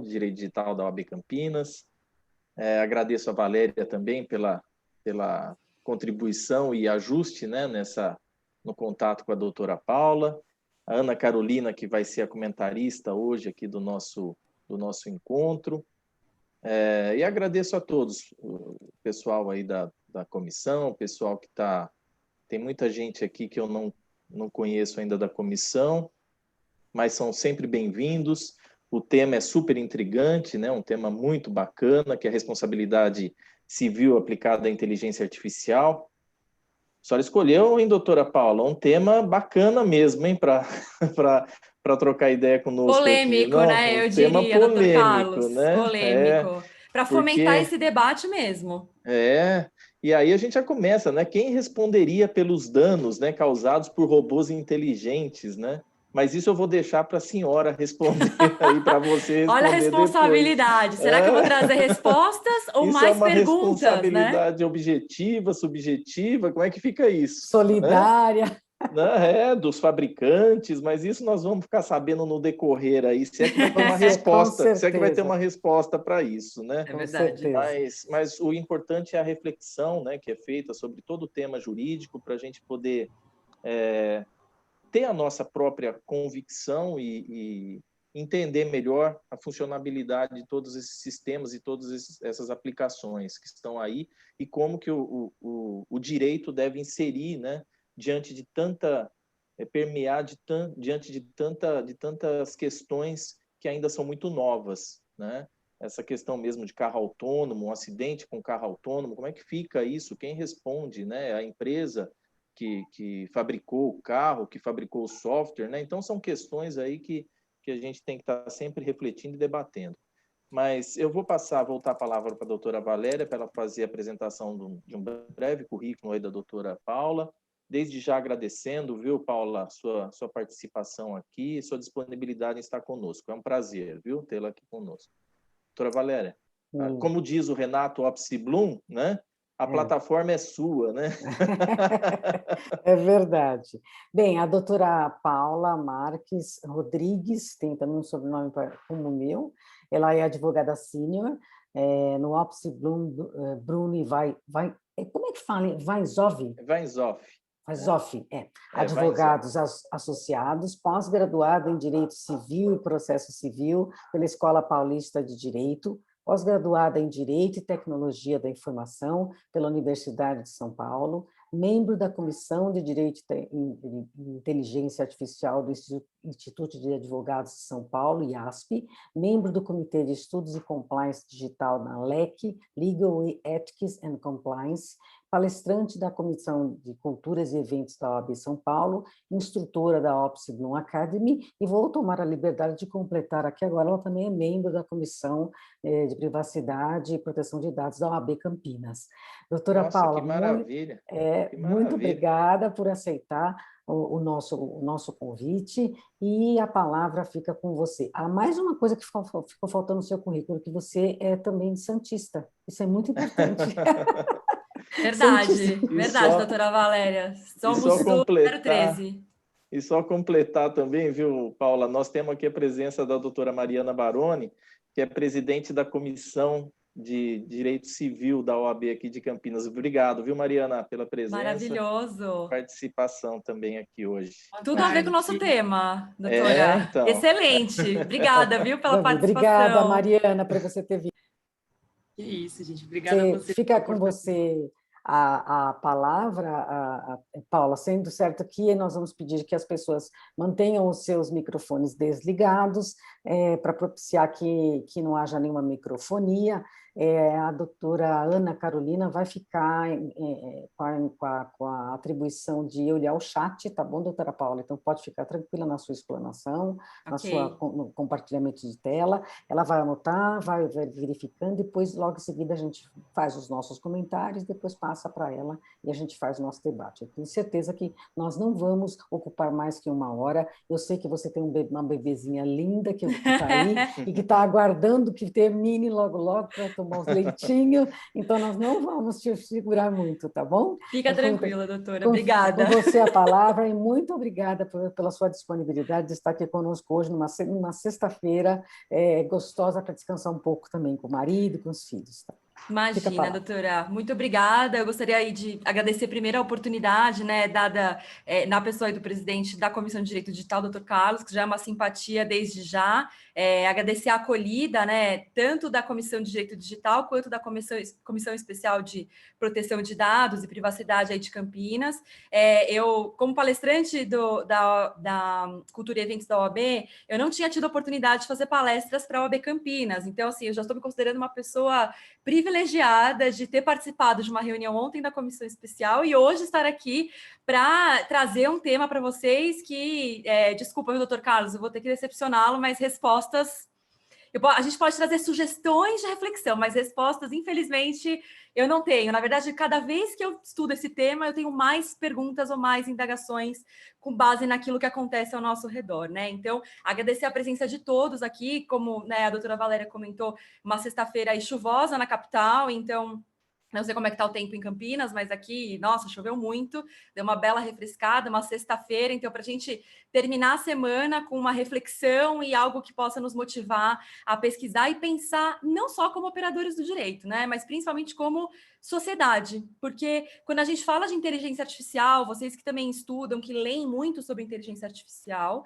de Direito Digital da OAB Campinas. Agradeço a Valéria também pela contribuição e ajuste, né, no contato com a doutora Paula. A Ana Carolina, que vai ser a comentarista hoje aqui do nosso encontro. E agradeço a todos, o pessoal aí da comissão, o pessoal que está... Tem muita gente aqui que eu não conheço ainda da comissão, mas são sempre bem-vindos. O tema é super intrigante, né? Um tema muito bacana, que é a responsabilidade civil aplicada à inteligência artificial. A senhora escolheu, hein, doutora Paula? Um tema bacana mesmo, hein, para trocar ideia conosco aqui. Polêmico, Não, né? um Eu tema diria, doutor polêmico, Carlos, né? polêmico. Para fomentar Porque... esse debate mesmo. E aí a gente já começa, né? Quem responderia pelos danos, né, causados por robôs inteligentes, né? Mas isso eu vou deixar para a senhora responder aí, para você Olha a responder depois. responsabilidade. Será que eu vou trazer respostas ou Isso é mais uma perguntas, né? responsabilidade objetiva, subjetiva? Como é que fica isso? Solidária. Dos fabricantes, mas isso nós vamos ficar sabendo no decorrer aí, se é que vai ter uma Com resposta, se é que vai ter certeza. uma resposta para isso, né? É verdade. Mas o importante é a reflexão, né, que é feita sobre todo o tema jurídico, para a gente poder ter a nossa própria convicção e entender melhor a funcionalidade de todos esses sistemas e todas essas aplicações que estão aí e como que o direito deve inserir, né, diante de permear diante de tantas questões que ainda são muito novas, né? Essa questão mesmo de carro autônomo, um acidente com carro autônomo, como é que fica isso? Quem responde, né? A empresa que fabricou o carro, que fabricou o software, né? Então são questões aí que a gente tem que estar sempre refletindo e debatendo. Mas eu vou voltar a palavra para a doutora Valéria, para ela fazer a apresentação de um breve currículo aí da doutora Paula. Desde já agradecendo, viu, Paula, sua participação aqui, sua disponibilidade em estar conosco. É um prazer, viu, tê-la aqui conosco. Doutora Valéria, como diz o Renato Opsi-Blum, né? A plataforma é sua, né? É verdade. Bem, a doutora Paula Marques Rodrigues, tem também um sobrenome como o meu, ela é advogada sênior no Opsi-Blum Bruni como é que fala? Weinzoff? Weinzoff, advogados associados, pós-graduado em Direito Civil e Processo Civil pela Escola Paulista de Direito, pós-graduada em Direito e Tecnologia da Informação pela Universidade de São Paulo, membro da Comissão de Direito e Inteligência Artificial do Instituto de Advogados de São Paulo, IASP, membro do Comitê de Estudos e Compliance Digital na LEC, Legal Ethics and Compliance, palestrante da Comissão de Culturas e Eventos da OAB São Paulo, instrutora da Opsi-Blum Academy, e vou tomar a liberdade de completar aqui agora, ela também é membro da Comissão de Privacidade e Proteção de Dados da OAB Campinas. Doutora Paula, que maravilha! Muito obrigada por aceitar o nosso convite, e a palavra fica com você. Há mais uma coisa que ficou faltando no seu currículo, que você é também santista. Isso é muito importante. Verdade, doutora Valéria. Somos do 013. E só completar também, viu, Paula, nós temos aqui a presença da doutora Mariana Baroni, que é presidente da Comissão de Direito Civil da OAB aqui de Campinas. Obrigado, viu, Mariana, pela presença. Maravilhoso. Participação também aqui hoje. Tudo a ver com o nosso tema, doutora. Então. Excelente. Obrigada, viu, pela participação. Obrigada, Mariana, por você ter vindo. Que isso, gente. Obrigada a você. Fica com você a palavra, Paula, sendo certo que nós vamos pedir que as pessoas mantenham os seus microfones desligados, para propiciar que não haja nenhuma microfonia. A doutora Ana Carolina vai ficar com a atribuição de olhar o chat, tá bom, doutora Paula? Então, pode ficar tranquila na sua explanação, no compartilhamento de tela. Ela vai anotar, vai verificando, depois, logo em seguida, a gente faz os nossos comentários, depois passa para ela e a gente faz o nosso debate. Eu tenho certeza que nós não vamos ocupar mais que 1 hora. Eu sei que você tem uma bebezinha linda, que que está aí e que está aguardando que termine logo, logo para tomar os leitinhos. Então, nós não vamos te segurar muito, tá bom? Fica tranquila, doutora. Com Obrigada. você a palavra e muito obrigada pela sua disponibilidade de estar aqui conosco hoje, numa sexta-feira gostosa para descansar um pouco também com o marido, com os filhos. Tá? Imagina, doutora, muito obrigada. Eu gostaria aí de agradecer primeiro a oportunidade, né, dada na pessoa aí do presidente da Comissão de Direito Digital, doutor Carlos, que já é uma simpatia desde já. Agradecer a acolhida, né, tanto da Comissão de Direito Digital quanto da Comissão Especial de Proteção de Dados e Privacidade aí de Campinas. Eu, como palestrante da Cultura e Eventos da OAB, eu não tinha tido a oportunidade de fazer palestras para a OAB Campinas. Então, assim, eu já estou me considerando uma pessoa privilegiada de ter participado de uma reunião ontem da Comissão Especial e hoje estar aqui para trazer um tema para vocês que, desculpa, doutor Carlos, eu vou ter que decepcioná-lo, mas respostas... a gente pode trazer sugestões de reflexão, mas respostas, infelizmente, eu não tenho. Na verdade, cada vez que eu estudo esse tema, eu tenho mais perguntas ou mais indagações com base naquilo que acontece ao nosso redor, né? Então, agradecer a presença de todos aqui, como, né, a doutora Valéria comentou, uma sexta-feira aí chuvosa na capital, então... Não sei como é que está o tempo em Campinas, mas aqui, nossa, choveu muito, deu uma bela refrescada, uma sexta-feira, então para a gente terminar a semana com uma reflexão e algo que possa nos motivar a pesquisar e pensar não só como operadores do direito, né, mas principalmente como sociedade, porque quando a gente fala de inteligência artificial, vocês que também estudam, que leem muito sobre inteligência artificial,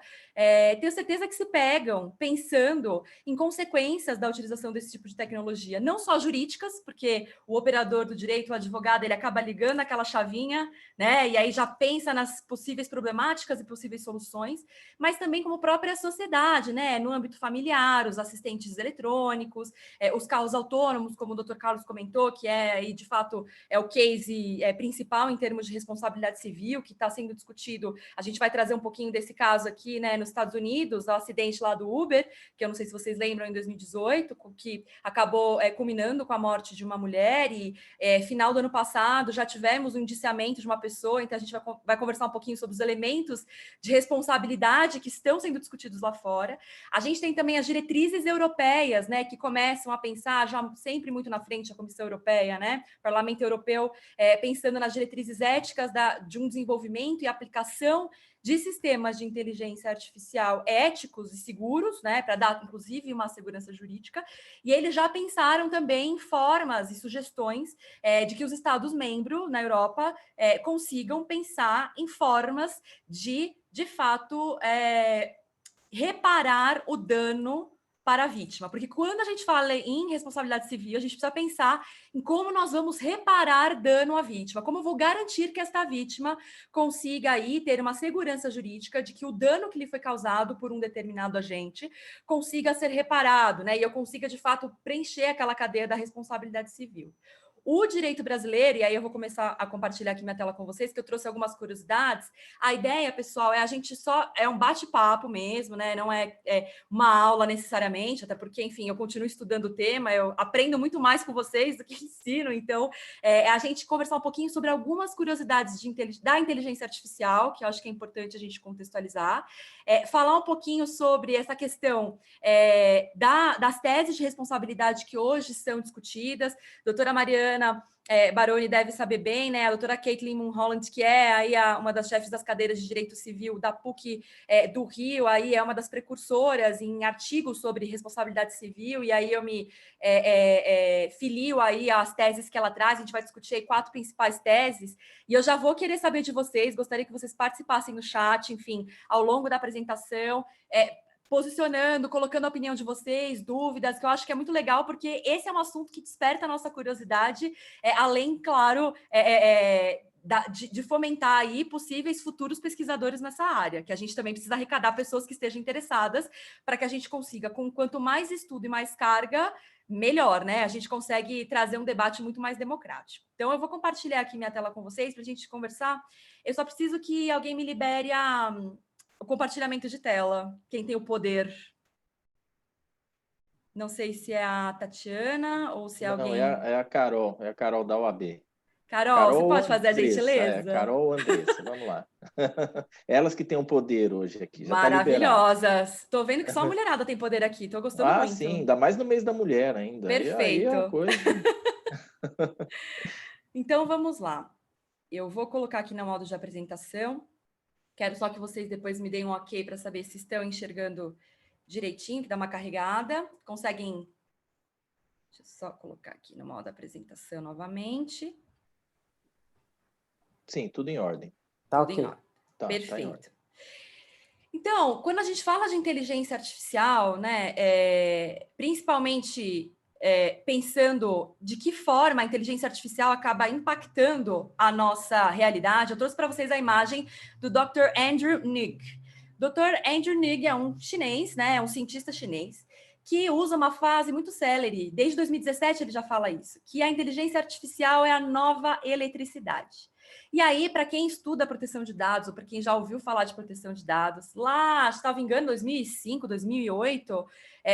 tenho certeza que se pegam pensando em consequências da utilização desse tipo de tecnologia, não só jurídicas, porque o operador do direito, o advogado, ele acaba ligando aquela chavinha, né, e aí já pensa nas possíveis problemáticas e possíveis soluções, mas também como própria sociedade, né, no âmbito familiar, os assistentes eletrônicos, os carros autônomos, como o Dr. Carlos comentou, que de fato, é o case principal em termos de responsabilidade civil, que está sendo discutido. A gente vai trazer um pouquinho desse caso aqui, né, nos Estados Unidos, o acidente lá do Uber, que eu não sei se vocês lembram, em 2018, que acabou culminando com a morte de uma mulher, e final do ano passado já tivemos o indiciamento de uma pessoa, então a gente vai conversar um pouquinho sobre os elementos de responsabilidade que estão sendo discutidos lá fora. A gente tem também as diretrizes europeias, né, que começam a pensar, já sempre muito na frente, a Comissão Europeia, né, Parlamento Europeu, pensando nas diretrizes éticas de um desenvolvimento e aplicação de sistemas de inteligência artificial éticos e seguros, né, para dar, inclusive, uma segurança jurídica, e eles já pensaram também em formas e sugestões de que os Estados-membros na Europa consigam pensar em formas de fato, reparar o dano para a vítima, porque quando a gente fala em responsabilidade civil, a gente precisa pensar em como nós vamos reparar dano à vítima, como eu vou garantir que esta vítima consiga aí ter uma segurança jurídica de que o dano que lhe foi causado por um determinado agente consiga ser reparado, né? E eu consiga, de fato, preencher aquela cadeia da responsabilidade civil. O direito brasileiro, e aí eu vou começar a compartilhar aqui minha tela com vocês, que eu trouxe algumas curiosidades. A ideia, pessoal, a gente é um bate-papo mesmo, né? Não é uma aula necessariamente, até porque, enfim, eu continuo estudando o tema, eu aprendo muito mais com vocês do que ensino, então a gente conversar um pouquinho sobre algumas curiosidades da inteligência artificial, que eu acho que é importante a gente contextualizar, falar um pouquinho sobre essa questão das teses de responsabilidade que hoje são discutidas. Doutora Mariana Baroni deve saber bem, né? A doutora Caitlin Mulholland, que é aí uma das chefes das cadeiras de Direito Civil da PUC do Rio, aí é uma das precursoras em artigos sobre responsabilidade civil, e aí eu me filio aí às teses que ela traz. A gente vai discutir aí 4 principais teses, e eu já vou querer saber de vocês, gostaria que vocês participassem no chat, enfim, ao longo da apresentação, posicionando, colocando a opinião de vocês, dúvidas, que eu acho que é muito legal, porque esse é um assunto que desperta a nossa curiosidade, além, claro, de fomentar aí possíveis futuros pesquisadores nessa área, que a gente também precisa arrecadar pessoas que estejam interessadas, para que a gente consiga, com quanto mais estudo e mais carga, melhor, né? A gente consegue trazer um debate muito mais democrático. Então, eu vou compartilhar aqui minha tela com vocês, para a gente conversar. Eu só preciso que alguém me libere o compartilhamento de tela, quem tem o poder. Não sei se é a Tatiana ou se é alguém... Não, é a Carol da OAB. Carol, você pode fazer a Andressa, gentileza? Carol Andressa, vamos lá. Elas que têm o poder hoje aqui, já está liberado. Maravilhosas. Tô vendo que só a mulherada tem poder aqui, tô gostando muito. Sim, ainda mais no mês da mulher ainda. Perfeito. E aí a coisa... Então, vamos lá. Eu vou colocar aqui no modo de apresentação. Quero só que vocês depois me deem um ok para saber se estão enxergando direitinho, que dá uma carregada. Conseguem... Deixa eu só colocar aqui no modo apresentação novamente. Sim, tudo em ordem. Tá Tudo ok. em ordem. Tá, Perfeito. tá em ordem. Então, quando a gente fala de inteligência artificial, né, principalmente pensando de que forma a inteligência artificial acaba impactando a nossa realidade, eu trouxe para vocês a imagem do Dr. Andrew Ng. Dr. Andrew Ng é um chinês, né, é um cientista chinês, que usa uma frase muito célere, desde 2017 ele já fala isso, que a inteligência artificial é a nova eletricidade. E aí, para quem estuda proteção de dados, ou para quem já ouviu falar de proteção de dados, lá, estava engano, 2005, 2008,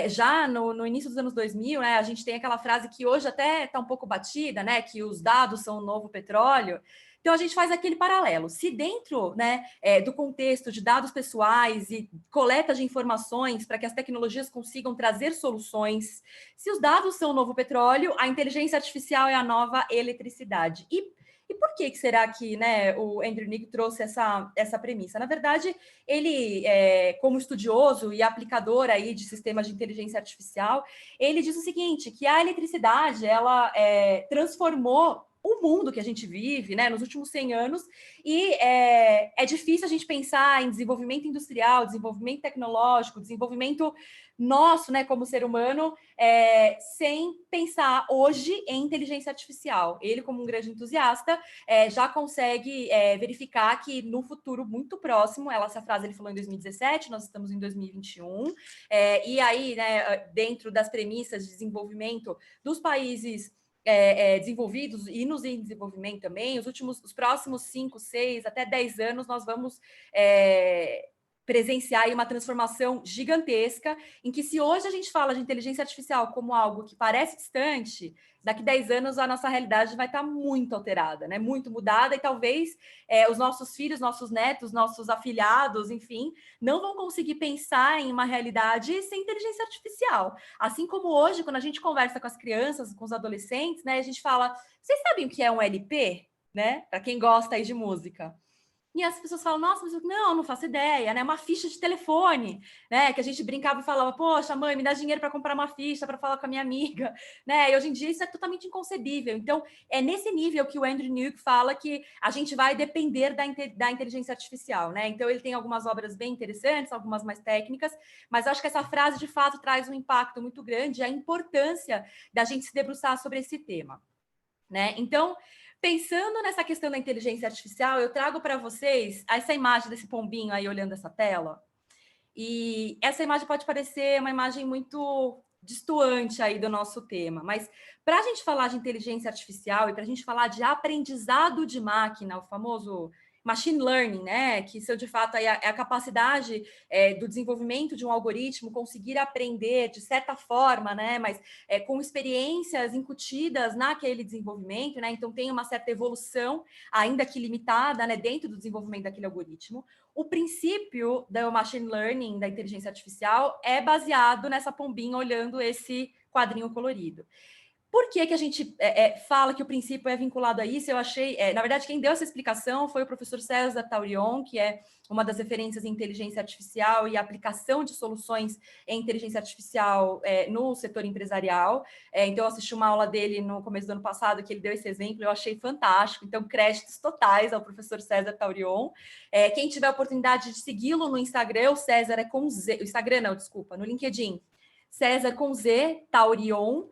já no início dos anos 2000, né, a gente tem aquela frase que hoje até está um pouco batida, né, que os dados são o novo petróleo. Então, a gente faz aquele paralelo. Se dentro, né, do contexto de dados pessoais e coleta de informações para que as tecnologias consigam trazer soluções, se os dados são o novo petróleo, a inteligência artificial é a nova eletricidade. E por que será que, né, o Andrew Ng trouxe essa premissa? Na verdade, ele, como estudioso e aplicador aí de sistemas de inteligência artificial, ele diz o seguinte, que a eletricidade, ela transformou o mundo que a gente vive, né, nos últimos 100 anos, e é difícil a gente pensar em desenvolvimento industrial, desenvolvimento tecnológico, desenvolvimento nosso, né, como ser humano, sem pensar hoje em inteligência artificial. Ele, como um grande entusiasta, já consegue verificar que no futuro muito próximo, essa frase ele falou em 2017, nós estamos em 2021, e aí, né, dentro das premissas de desenvolvimento dos países desenvolvidos e nos em desenvolvimento também, os próximos 5, 6, até 10 anos, nós vamos presenciar aí uma transformação gigantesca, em que se hoje a gente fala de inteligência artificial como algo que parece distante, daqui 10 anos a nossa realidade vai estar muito alterada, né? Muito mudada, e talvez os nossos filhos, nossos netos, nossos afilhados, enfim, não vão conseguir pensar em uma realidade sem inteligência artificial. Assim como hoje, quando a gente conversa com as crianças, com os adolescentes, né, a gente fala, vocês sabem o que é um LP? Né? Para quem gosta aí de música. E as pessoas falam, nossa, mas não faço ideia, né? Uma ficha de telefone, né? Que a gente brincava e falava, poxa, mãe, me dá dinheiro para comprar uma ficha para falar com a minha amiga, né? E hoje em dia isso é totalmente inconcebível. Então, é nesse nível que o Andrew Ng fala que a gente vai depender da inteligência artificial, né? Então, ele tem algumas obras bem interessantes, algumas mais técnicas, mas acho que essa frase, de fato, traz um impacto muito grande, a importância da gente se debruçar sobre esse tema, né? Então, pensando nessa questão da inteligência artificial, eu trago para vocês essa imagem desse pombinho aí olhando essa tela. E essa imagem pode parecer uma imagem muito distoante aí do nosso tema, mas para a gente falar de inteligência artificial e para a gente falar de aprendizado de máquina, o famoso machine learning, né, que isso de fato é a capacidade do desenvolvimento de um algoritmo conseguir aprender de certa forma, né, mas com experiências incutidas naquele desenvolvimento, né, então tem uma certa evolução, ainda que limitada, né, dentro do desenvolvimento daquele algoritmo. O princípio do machine learning, da inteligência artificial, é baseado nessa pombinha olhando esse quadrinho colorido. Por que a gente fala que o princípio é vinculado a isso? Eu achei, na verdade, quem deu essa explicação foi o professor César Taurion, que é uma das referências em inteligência artificial e aplicação de soluções em inteligência artificial no setor empresarial. Então, eu assisti uma aula dele no começo do ano passado, que ele deu esse exemplo, eu achei fantástico. Então, créditos totais ao professor César Taurion. Quem tiver a oportunidade de segui-lo no Instagram, o César é com Z, o Instagram não, desculpa, no LinkedIn, César com Z, Taurion,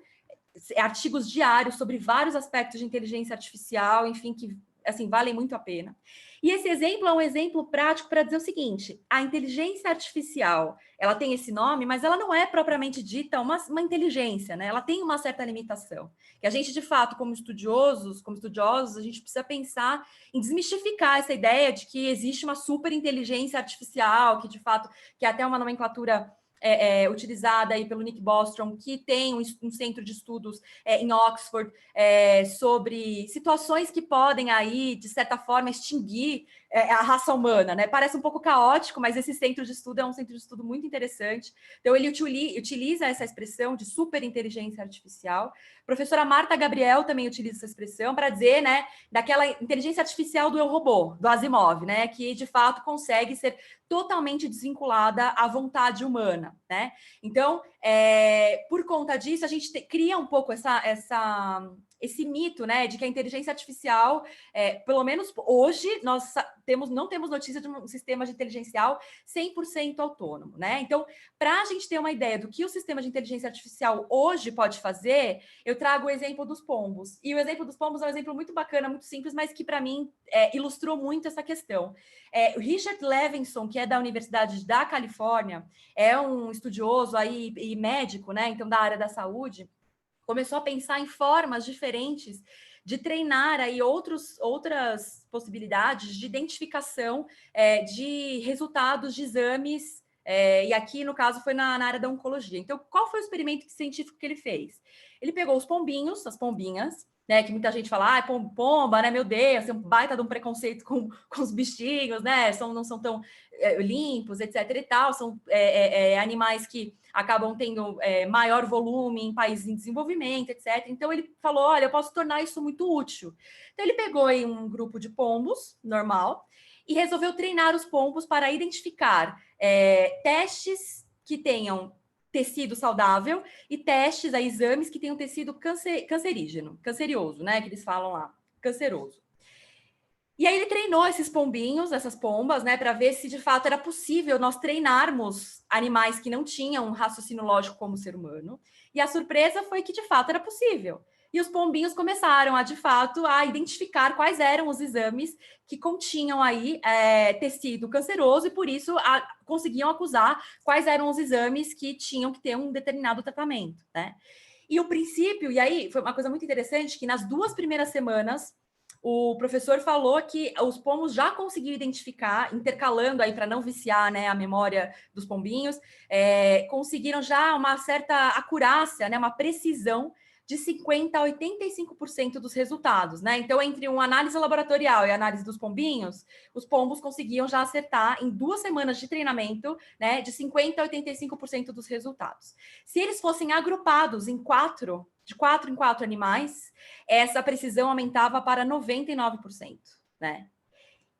artigos diários sobre vários aspectos de inteligência artificial, enfim, que assim valem muito a pena. E esse exemplo é um exemplo prático para dizer o seguinte: a inteligência artificial, ela tem esse nome, mas ela não é propriamente dita uma inteligência, né? Ela tem uma certa limitação. Que a gente, de fato, como estudiosos, a gente precisa pensar em desmistificar essa ideia de que existe uma super inteligência artificial, que de fato, que é até uma nomenclatura utilizada aí pelo Nick Bostrom, que tem um centro de estudos em Oxford sobre situações que podem aí, de certa forma, extinguir a raça humana, né? Parece um pouco caótico, mas esse centro de estudo é um centro de estudo muito interessante. Então, ele utiliza essa expressão de superinteligência artificial. A professora Marta Gabriel também utiliza essa expressão para dizer, né, daquela inteligência artificial do eu robô, do Asimov, né, que de fato consegue ser totalmente desvinculada à vontade humana, né? Então, por conta disso, a gente cria um pouco esse mito, né, de que a inteligência artificial, pelo menos hoje, nós não temos notícia de um sistema de inteligencial 100% autônomo, né? Então, para a gente ter uma ideia do que o sistema de inteligência artificial hoje pode fazer, eu trago o exemplo dos pombos. E o exemplo dos pombos é um exemplo muito bacana, muito simples, mas que, para mim, ilustrou muito essa questão. O Richard Levinson, que é da Universidade da Califórnia, é um estudioso aí e médico, né? Então, da área da saúde, começou a pensar em formas diferentes de treinar aí outras possibilidades de identificação de resultados de exames, e aqui, no caso, foi na área da oncologia. Então, qual foi o experimento científico que ele fez? Ele pegou os pombinhos, as pombinhas, né, que muita gente fala, pomba, né, meu Deus, tem um baita de um preconceito com os bichinhos, né, não são tão limpos, etc e tal, são animais que acabam tendo maior volume em países em desenvolvimento, etc. Então, ele falou, olha, eu posso tornar isso muito útil. Então, ele pegou aí um grupo de pombos, normal, e resolveu treinar os pombos para identificar testes que tenham tecido saudável e testes, exames que tenham tecido canceroso, né? Que eles falam lá, canceroso. E aí ele treinou esses pombinhos, essas pombas, né, para ver se de fato era possível nós treinarmos animais que não tinham um raciocínio lógico como o ser humano. E a surpresa foi que de fato era possível. E os pombinhos começaram a, de fato, a identificar quais eram os exames que continham aí tecido canceroso e, por isso, conseguiam acusar quais eram os exames que tinham que ter um determinado tratamento, né? E o princípio, e aí foi uma coisa muito interessante, que nas 2 primeiras semanas, o professor falou que os pombos já conseguiram identificar, intercalando aí para não viciar, né, a memória dos pombinhos, conseguiram já uma certa acurácia, né, uma precisão de 50% a 85% dos resultados, né? Então, entre uma análise laboratorial e a análise dos pombinhos, os pombos conseguiam já acertar em 2 semanas de treinamento, né, de 50% a 85% dos resultados. Se eles fossem agrupados de 4 em 4 animais, essa precisão aumentava para 99%, né?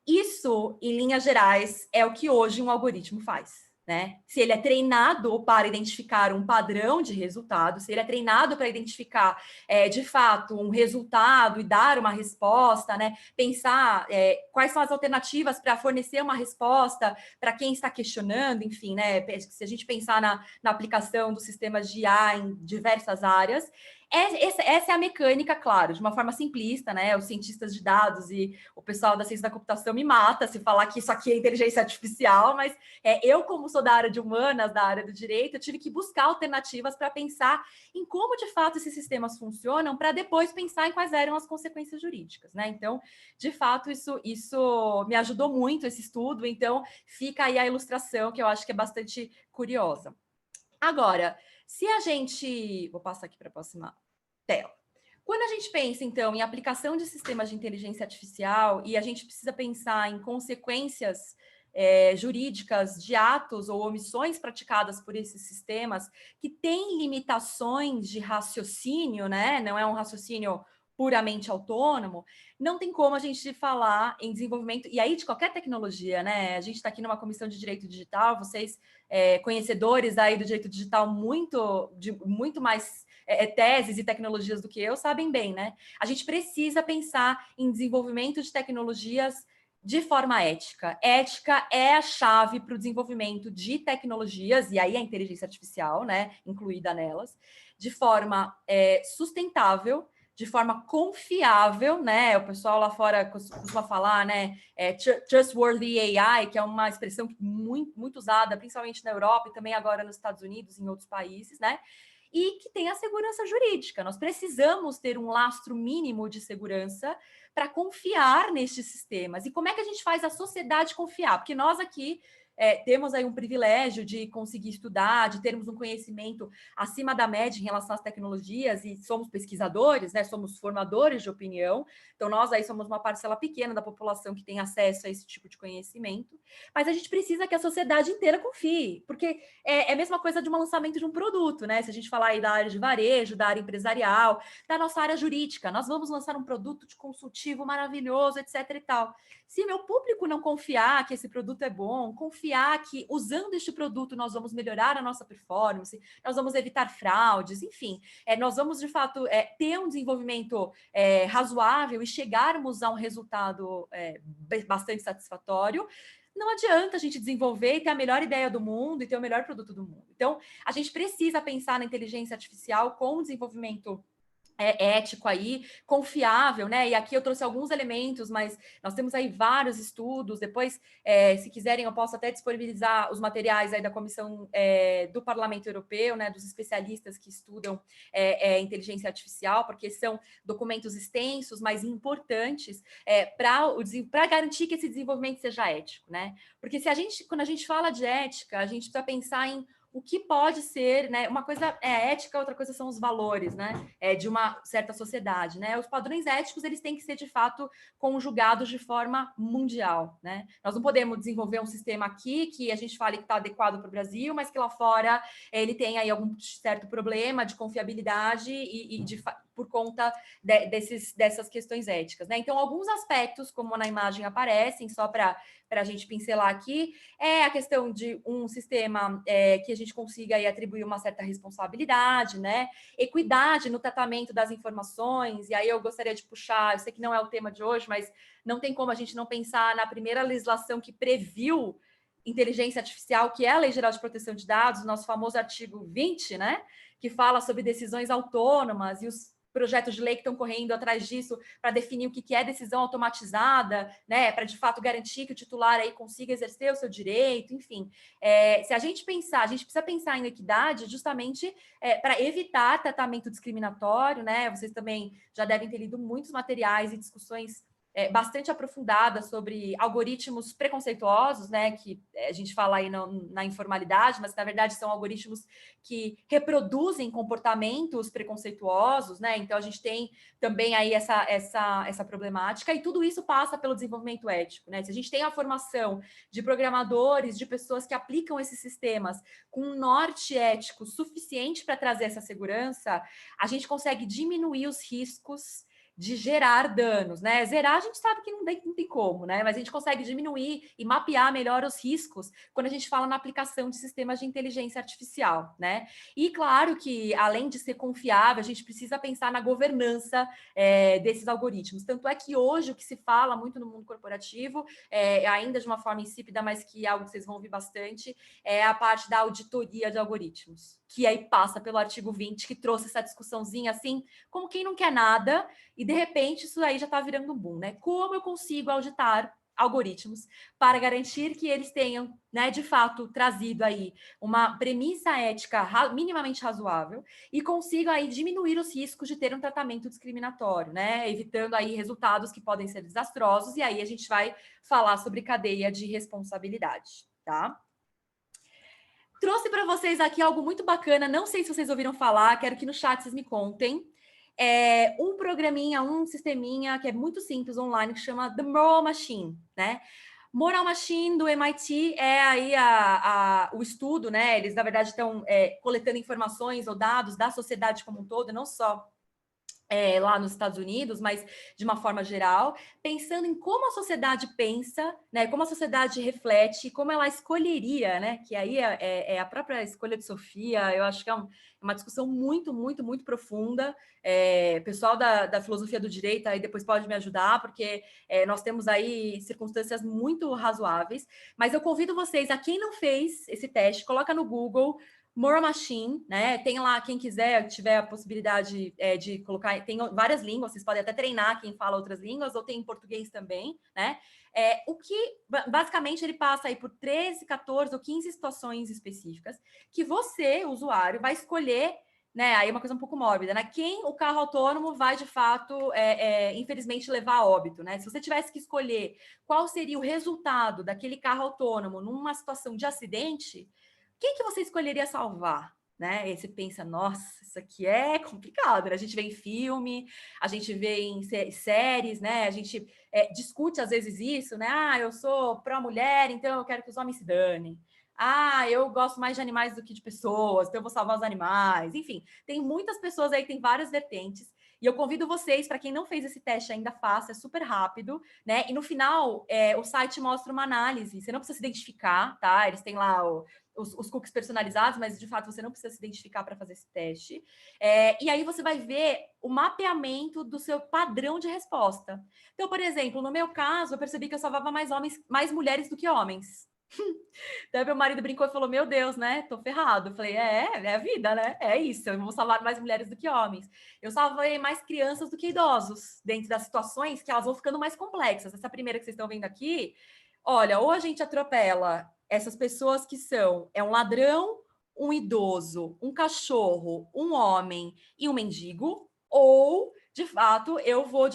Isso, em linhas gerais, é o que hoje um algoritmo faz, né? Se ele é treinado para identificar um padrão de resultado, se ele é treinado para identificar, de fato, um resultado e dar uma resposta, né? Pensar quais são as alternativas para fornecer uma resposta para quem está questionando, enfim, né? Se a gente pensar na aplicação dos sistemas de IA em diversas áreas, essa é a mecânica, claro, de uma forma simplista, né? Os cientistas de dados e o pessoal da ciência da computação me mata se falar que isso aqui é inteligência artificial, mas eu, como sou da área de humanas, da área do direito, eu tive que buscar alternativas para pensar em como, de fato, esses sistemas funcionam, para depois pensar em quais eram as consequências jurídicas, né? Então, de fato, isso me ajudou muito, esse estudo, então fica aí a ilustração, que eu acho que é bastante curiosa. Agora, se a gente... Vou passar aqui para a próxima tela. Quando a gente pensa, então, em aplicação de sistemas de inteligência artificial e a gente precisa pensar em consequências jurídicas de atos ou omissões praticadas por esses sistemas que têm limitações de raciocínio, né? Não é um raciocínio puramente autônomo, não tem como a gente falar em desenvolvimento, e aí de qualquer tecnologia, né? A gente está aqui numa comissão de direito digital, vocês conhecedores aí do direito digital muito mais teses e tecnologias do que eu, sabem bem, né? A gente precisa pensar em desenvolvimento de tecnologias de forma ética. Ética é a chave para o desenvolvimento de tecnologias, e aí a inteligência artificial, né, incluída nelas, de forma sustentável, de forma confiável, né? O pessoal lá fora costuma falar, né? Trustworthy AI, que é uma expressão muito, muito usada, principalmente na Europa e também agora nos Estados Unidos e em outros países, né? E que tem a segurança jurídica. Nós precisamos ter um lastro mínimo de segurança para confiar nestes sistemas. E como é que a gente faz a sociedade confiar? Porque nós aqui temos aí um privilégio de conseguir estudar, de termos um conhecimento acima da média em relação às tecnologias, e somos pesquisadores, né? Somos formadores de opinião, então nós aí somos uma parcela pequena da população que tem acesso a esse tipo de conhecimento, mas a gente precisa que a sociedade inteira confie, porque é a mesma coisa de um lançamento de um produto, né? Se a gente falar aí da área de varejo, da área empresarial, da nossa área jurídica, nós vamos lançar um produto de consultivo maravilhoso, etc e tal. Se meu público não confiar que esse produto é bom, confiar que usando este produto nós vamos melhorar a nossa performance, nós vamos evitar fraudes, enfim, nós vamos de fato ter um desenvolvimento razoável e chegarmos a um resultado bastante satisfatório, não adianta a gente desenvolver e ter a melhor ideia do mundo e ter o melhor produto do mundo. Então, a gente precisa pensar na inteligência artificial com o desenvolvimento ético aí, confiável, né? E aqui eu trouxe alguns elementos, mas nós temos aí vários estudos. Depois, se quiserem, eu posso até disponibilizar os materiais aí da Comissão do Parlamento Europeu, né? Dos especialistas que estudam inteligência artificial, porque são documentos extensos, mas importantes para garantir que esse desenvolvimento seja ético, né? Porque quando a gente fala de ética, a gente precisa pensar em o que pode ser, né? Uma coisa é ética, outra coisa são os valores, né? De uma certa sociedade, né? Os padrões éticos, eles têm que ser, de fato, conjugados de forma mundial, né? Nós não podemos desenvolver um sistema aqui que a gente fale que está adequado para o Brasil, mas que lá fora ele tem aí algum certo problema de confiabilidade por conta dessas questões éticas, né? Então, alguns aspectos, como na imagem aparecem, só para a gente pincelar aqui, é a questão de um sistema que a gente consiga aí atribuir uma certa responsabilidade, né? Equidade no tratamento das informações, e aí eu gostaria de puxar, eu sei que não é o tema de hoje, mas não tem como a gente não pensar na primeira legislação que previu inteligência artificial, que é a Lei Geral de Proteção de Dados, o nosso famoso artigo 20, né? Que fala sobre decisões autônomas e os projetos de lei que estão correndo atrás disso para definir o que é decisão automatizada, né, para de fato garantir que o titular aí consiga exercer o seu direito, enfim. Se a gente precisa pensar em equidade justamente para evitar tratamento discriminatório, né? Vocês também já devem ter lido muitos materiais e discussões bastante aprofundada sobre algoritmos preconceituosos, né, que a gente fala aí na informalidade, mas na verdade são algoritmos que reproduzem comportamentos preconceituosos, né? Então a gente tem também aí essa problemática, e tudo isso passa pelo desenvolvimento ético, né? Se a gente tem a formação de programadores, de pessoas que aplicam esses sistemas com um norte ético suficiente para trazer essa segurança, a gente consegue diminuir os riscos de gerar danos, né? Zerar a gente sabe que não tem como, né? Mas a gente consegue diminuir e mapear melhor os riscos quando a gente fala na aplicação de sistemas de inteligência artificial, né? E claro que, além de ser confiável, a gente precisa pensar na governança desses algoritmos. Tanto é que hoje o que se fala muito no mundo corporativo, ainda de uma forma insípida, mas que é algo que vocês vão ouvir bastante, é a parte da auditoria de algoritmos, que aí passa pelo artigo 20, que trouxe essa discussãozinha assim, como quem não quer nada, e de repente isso aí já está virando um boom, né? Como eu consigo auditar algoritmos para garantir que eles tenham, né, de fato, trazido aí uma premissa ética minimamente razoável e consigo aí diminuir os riscos de ter um tratamento discriminatório, né? Evitando aí resultados que podem ser desastrosos, e aí a gente vai falar sobre cadeia de responsabilidade, tá? Trouxe para vocês aqui algo muito bacana, não sei se vocês ouviram falar, quero que no chat vocês me contem. Um programinha, um sisteminha que é muito simples online, que chama The Moral Machine, né? Moral Machine do MIT é aí o estudo, né? Eles, na verdade, estão coletando informações ou dados da sociedade como um todo, não só lá nos Estados Unidos, mas de uma forma geral, pensando em como a sociedade pensa, né, como a sociedade reflete, como ela escolheria, né, que aí é a própria escolha de Sofia. Eu acho que é uma discussão muito, muito, muito profunda. Pessoal da filosofia do direito aí depois pode me ajudar, porque nós temos aí circunstâncias muito razoáveis, mas eu convido vocês, a quem não fez esse teste, coloca no Google Moral Machine, né? Tem lá, quem quiser, tiver a possibilidade de colocar, tem várias línguas, vocês podem até treinar quem fala outras línguas, ou tem em português também, né? O que, basicamente, ele passa aí por 13, 14 ou 15 situações específicas que você, usuário, vai escolher né? Aí é uma coisa um pouco mórbida, né? Quem o carro autônomo vai, de fato, infelizmente, levar a óbito, né? Se você tivesse que escolher qual seria o resultado daquele carro autônomo numa situação de acidente, quem que você escolheria salvar? Né? E você pensa, nossa, isso aqui é complicado, né? A gente vê em filme, a gente vê em séries, né? A gente discute às vezes isso, né? Ah, eu sou pró-mulher, então eu quero que os homens se danem. Ah, eu gosto mais de animais do que de pessoas, então eu vou salvar os animais. Enfim, tem muitas pessoas aí, tem várias vertentes. E eu convido vocês, para quem não fez esse teste ainda, faça, é super rápido, né? E no final, o site mostra uma análise. Você não precisa se identificar, tá? Eles têm lá os cookies personalizados, mas de fato você não precisa se identificar para fazer esse teste. E aí você vai ver o mapeamento do seu padrão de resposta. Então, por exemplo, no meu caso, eu percebi que eu salvava mais mulheres do que homens. Daí meu marido brincou e falou, meu Deus, né? Tô ferrado. Eu falei, é a vida, né? É isso, eu vou salvar mais mulheres do que homens. Eu salvei mais crianças do que idosos, dentro das situações que elas vão ficando mais complexas. Essa primeira que vocês estão vendo aqui, olha, ou a gente atropela essas pessoas que são um ladrão, um idoso, um cachorro, um homem e um mendigo, ou, de fato, eu vou...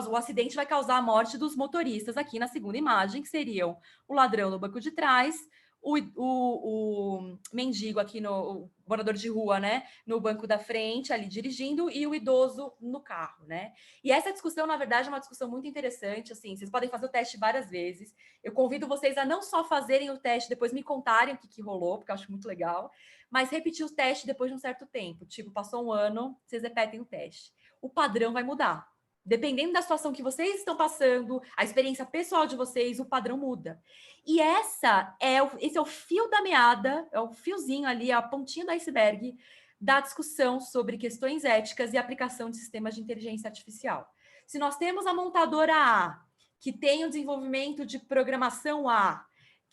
o acidente vai causar a morte dos motoristas aqui na segunda imagem, que seriam o ladrão no banco de trás, o mendigo aqui, o morador de rua, né, no banco da frente, ali dirigindo, e o idoso no carro, né? E essa discussão, na verdade, é uma discussão muito interessante, assim, vocês podem fazer o teste várias vezes. Eu convido vocês a não só fazerem o teste, depois me contarem o que rolou, porque eu acho muito legal, mas repetir o teste depois de um certo tempo. Tipo, passou um ano, vocês repetem o teste. O padrão vai mudar. Dependendo da situação que vocês estão passando, a experiência pessoal de vocês, o padrão muda. E esse é o fio da meada, é o fiozinho ali, a pontinha do iceberg da discussão sobre questões éticas e aplicação de sistemas de inteligência artificial. Se nós temos a montadora A, que tem o desenvolvimento de programação A,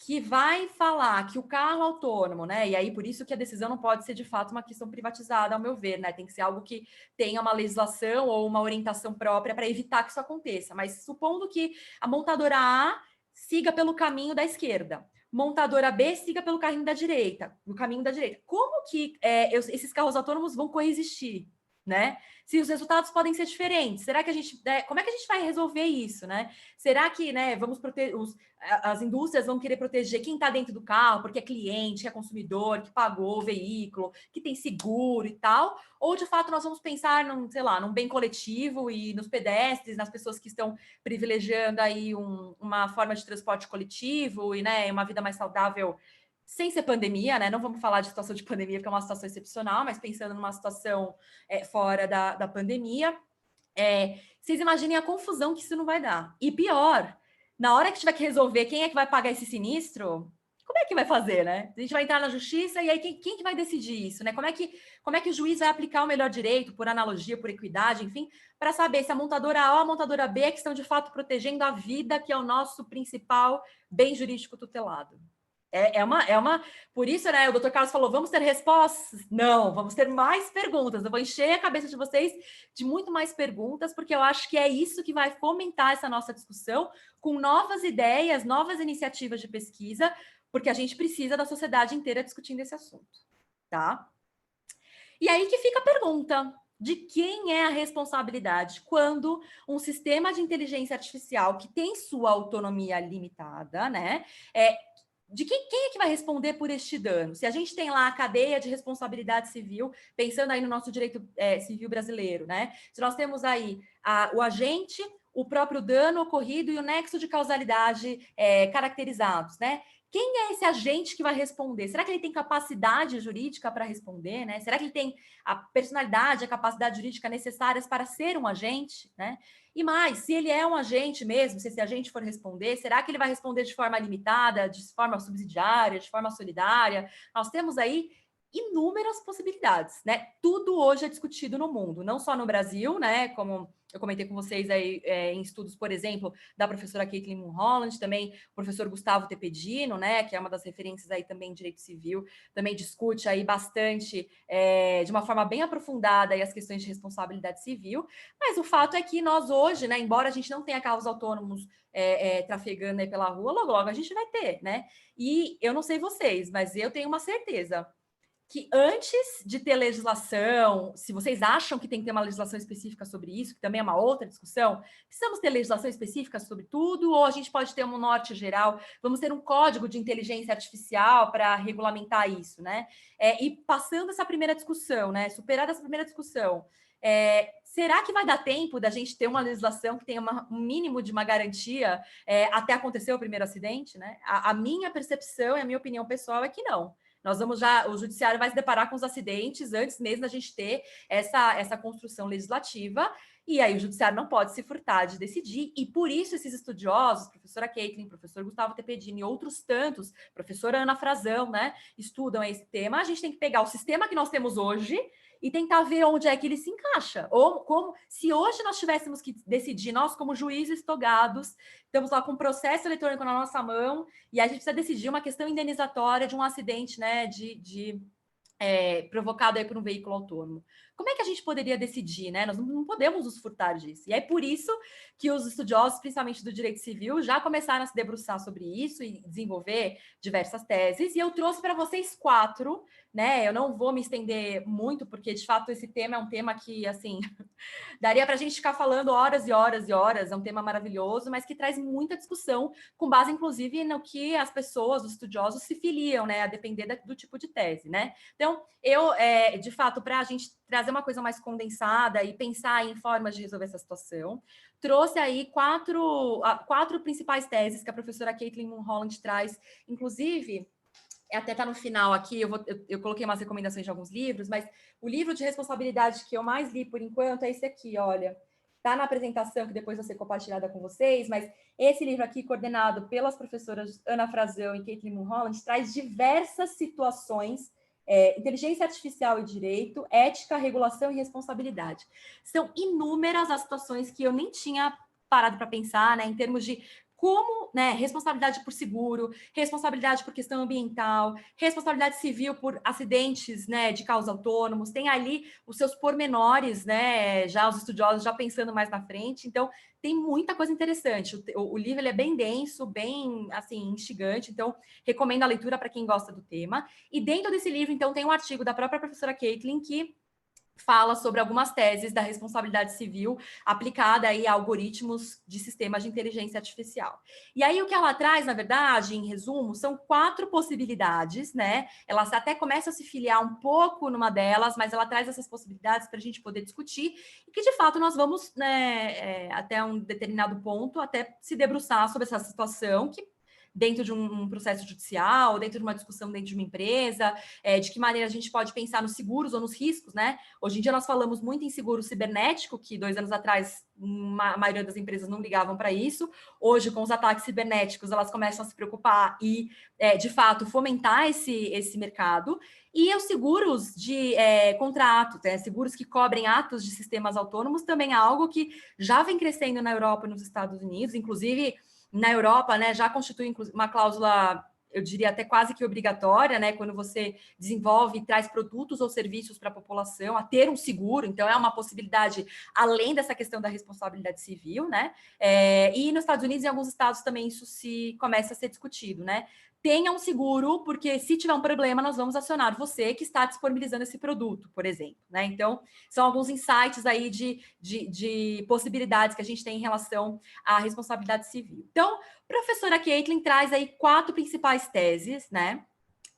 que vai falar que o carro autônomo, né? E aí, por isso que a decisão não pode ser, de fato, uma questão privatizada, ao meu ver, né? Tem que ser algo que tenha uma legislação ou uma orientação própria para evitar que isso aconteça. Mas supondo que a montadora A siga pelo caminho da esquerda, montadora B siga pelo caminho da direita, no caminho da direita. Como que esses carros autônomos vão coexistir, né? Se os resultados podem ser diferentes, será que como é que a gente vai resolver isso, né? Será que, né, as indústrias vão querer proteger quem está dentro do carro, porque é cliente, que é consumidor, que pagou o veículo, que tem seguro e tal? Ou, de fato, nós vamos pensar num bem coletivo e nos pedestres, nas pessoas que estão privilegiando aí uma forma de transporte coletivo e, né, uma vida mais saudável sem ser pandemia, né? Não vamos falar de situação de pandemia, porque é uma situação excepcional, mas pensando numa situação fora da pandemia, vocês imaginem a confusão que isso não vai dar. E pior, na hora que tiver que resolver quem é que vai pagar esse sinistro, como é que vai fazer, né? A gente vai entrar na justiça e aí quem que vai decidir isso, né? Como é que o juiz vai aplicar o melhor direito, por analogia, por equidade, enfim, para saber se a montadora A ou a montadora B é que estão de fato protegendo a vida, que é o nosso principal bem jurídico tutelado. Por isso, né, o Dr. Carlos falou, vamos ter respostas? Não, vamos ter mais perguntas. Eu vou encher a cabeça de vocês de muito mais perguntas, porque eu acho que é isso que vai fomentar essa nossa discussão com novas ideias, novas iniciativas de pesquisa, porque a gente precisa da sociedade inteira discutindo esse assunto, tá? E aí que fica a pergunta, de quem é a responsabilidade quando um sistema de inteligência artificial que tem sua autonomia limitada, né, de quem é que vai responder por este dano? Se a gente tem lá a cadeia de responsabilidade civil, pensando aí no nosso direito civil brasileiro, né? Se nós temos aí o agente, o próprio dano ocorrido e o nexo de causalidade caracterizados, né? Quem é esse agente que vai responder? Será que ele tem capacidade jurídica para responder, né? Será que ele tem a personalidade, a capacidade jurídica necessárias para ser um agente, né? E mais, se ele é um agente mesmo, se esse agente for responder, será que ele vai responder de forma limitada, de forma subsidiária, de forma solidária? Nós temos aí inúmeras possibilidades, né? Tudo hoje é discutido no mundo, não só no Brasil, né? Como eu comentei com vocês aí em estudos, por exemplo, da professora Caitlin Mulholland, também o professor Gustavo Tepedino, né? Que é uma das referências aí também em direito civil, também discute aí bastante, de uma forma bem aprofundada, aí as questões de responsabilidade civil. Mas o fato é que nós hoje, né? Embora a gente não tenha carros autônomos trafegando aí pela rua, logo a gente vai ter, né? E eu não sei vocês, mas eu tenho uma certeza. que antes de ter legislação, se vocês acham que tem que ter uma legislação específica sobre isso, que também é uma outra discussão, precisamos ter legislação específica sobre tudo, ou a gente pode ter um norte geral, vamos ter um código de inteligência artificial para regulamentar isso, né? E passando essa primeira discussão, né? Superada essa primeira discussão, será que vai dar tempo da gente ter uma legislação que tenha um mínimo de uma garantia até acontecer o primeiro acidente, né? A minha percepção e a minha opinião pessoal é que não. Nós vamos o judiciário vai se deparar com os acidentes antes mesmo da gente ter essa construção legislativa, e aí o judiciário não pode se furtar de decidir, e por isso esses estudiosos, professora Caitlin, professor Gustavo Tepedini e outros tantos, professora Ana Frazão, né, estudam esse tema. A gente tem que pegar o sistema que nós temos hoje e tentar ver onde é que ele se encaixa. Ou como se hoje nós tivéssemos que decidir, nós como juízes togados, estamos lá com um processo eletrônico na nossa mão, e a gente precisa decidir uma questão indenizatória de um acidente, né, provocado aí por um veículo autônomo. Como é que a gente poderia decidir, né? Nós não podemos nos furtar disso. E é por isso que os estudiosos, principalmente do direito civil, já começaram a se debruçar sobre isso e desenvolver diversas teses. E eu trouxe para vocês 4, né? Eu não vou me estender muito, porque, de fato, esse tema é um tema que, assim, daria para a gente ficar falando horas e horas e horas. É um tema maravilhoso, mas que traz muita discussão, com base, inclusive, no que as pessoas, os estudiosos, se filiam, né? A depender do tipo de tese, né? Então, de fato, para a gente trazer uma coisa mais condensada e pensar em formas de resolver essa situação, trouxe aí 4 principais teses que a professora Caitlin Mulholland traz, inclusive, até está no final aqui, eu coloquei umas recomendações de alguns livros, mas o livro de responsabilidade que eu mais li por enquanto é esse aqui, olha. Está na apresentação, que depois vai ser compartilhada com vocês, mas esse livro aqui, coordenado pelas professoras Ana Frazão e Caitlin Mulholland, traz diversas situações, inteligência artificial e direito, ética, regulação e responsabilidade. São inúmeras as situações que eu nem tinha parado para pensar, né, em termos de como, né, responsabilidade por seguro, responsabilidade por questão ambiental, responsabilidade civil por acidentes, né, de causa autônomos, tem ali os seus pormenores, né, já os estudiosos já pensando mais na frente, então tem muita coisa interessante. O livro ele é bem denso, bem, assim, instigante, então recomendo a leitura para quem gosta do tema. E dentro desse livro, então, tem um artigo da própria professora Caitlin que fala sobre algumas teses da responsabilidade civil aplicada aí a algoritmos de sistemas de inteligência artificial. E aí o que ela traz, na verdade, em resumo, são 4 possibilidades, né? Ela até começa a se filiar um pouco numa delas, mas ela traz essas possibilidades para a gente poder discutir e que, de fato, nós vamos, né, até um determinado ponto, até se debruçar sobre essa situação que dentro de um processo judicial, dentro de uma discussão dentro de uma empresa, de que maneira a gente pode pensar nos seguros ou nos riscos, né? Hoje em dia nós falamos muito em seguro cibernético, que 2 anos atrás a maioria das empresas não ligavam para isso. Hoje, com os ataques cibernéticos, elas começam a se preocupar e, de fato, fomentar esse mercado. E os seguros de contrato, seguros que cobrem atos de sistemas autônomos, também é algo que já vem crescendo na Europa e nos Estados Unidos, inclusive na Europa, né, já constitui uma cláusula, eu diria até quase que obrigatória, né, quando você desenvolve e traz produtos ou serviços para a população, a ter um seguro, então é uma possibilidade além dessa questão da responsabilidade civil, né, e nos Estados Unidos e em alguns estados também isso começa a ser discutido, né. Tenha um seguro, porque se tiver um problema, nós vamos acionar você que está disponibilizando esse produto, por exemplo, né? Então, são alguns insights aí de possibilidades que a gente tem em relação à responsabilidade civil. Então, professora Caitlin traz aí 4 principais teses, né?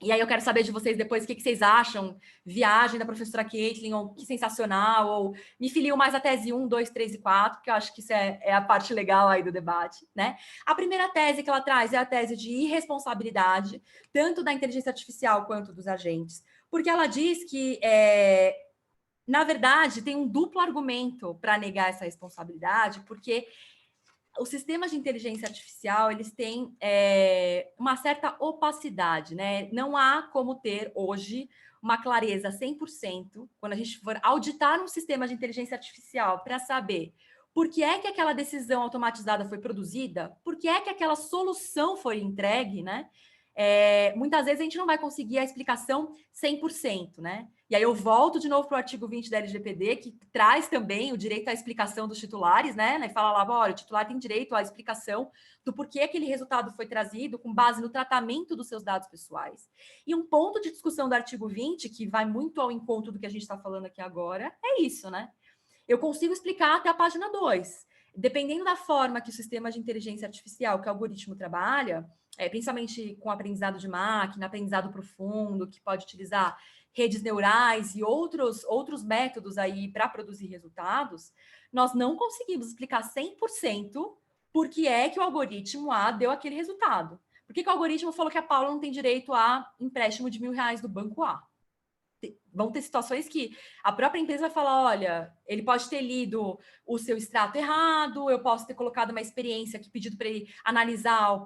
E aí eu quero saber de vocês depois o que vocês acham, viagem da professora Caitlin, ou que sensacional, ou me filio mais a tese 1, 2, 3 e 4, porque eu acho que isso é a parte legal aí do debate, né? A primeira tese que ela traz é a tese de irresponsabilidade, tanto da inteligência artificial quanto dos agentes, porque ela diz que, na verdade, tem um duplo argumento para negar essa responsabilidade, porque os sistemas de inteligência artificial, eles têm uma certa opacidade, né? Não há como ter hoje uma clareza 100% quando a gente for auditar um sistema de inteligência artificial para saber por que é que aquela decisão automatizada foi produzida, por que é que aquela solução foi entregue, né? muitas vezes a gente não vai conseguir a explicação 100%, né? E aí eu volto de novo para o artigo 20 da LGPD, que traz também o direito à explicação dos titulares, né? E fala lá, olha, o titular tem direito à explicação do porquê aquele resultado foi trazido com base no tratamento dos seus dados pessoais. E um ponto de discussão do artigo 20, que vai muito ao encontro do que a gente está falando aqui agora, é isso, né? Eu consigo explicar até a página 2. Dependendo da forma que o sistema de inteligência artificial, que o algoritmo trabalha, principalmente com aprendizado de máquina, aprendizado profundo, que pode utilizar redes neurais e outros métodos aí para produzir resultados, nós não conseguimos explicar 100% por que é que o algoritmo A deu aquele resultado. Por que o algoritmo falou que a Paula não tem direito a empréstimo de R$1.000 do banco A? Vão ter situações que a própria empresa vai falar, olha, ele pode ter lido o seu extrato errado, eu posso ter colocado uma experiência que pedido para ele analisar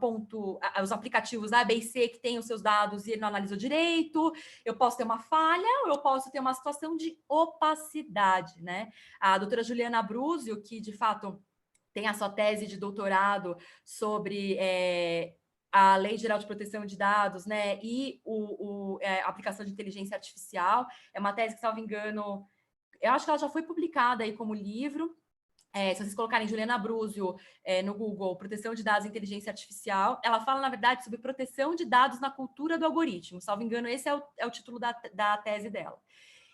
os aplicativos A, B e C que têm os seus dados e ele não analisou direito, eu posso ter uma falha ou eu posso ter uma situação de opacidade, né? A doutora Juliana Abruzio, que de fato tem a sua tese de doutorado sobre a Lei Geral de Proteção de Dados, né, e a aplicação de inteligência artificial, é uma tese que, salvo engano, eu acho que ela já foi publicada aí como livro. Se vocês colocarem Juliana Abruzio no Google, proteção de dados e inteligência artificial, ela fala, na verdade, sobre proteção de dados na cultura do algoritmo. Salvo engano, esse é o título da tese dela.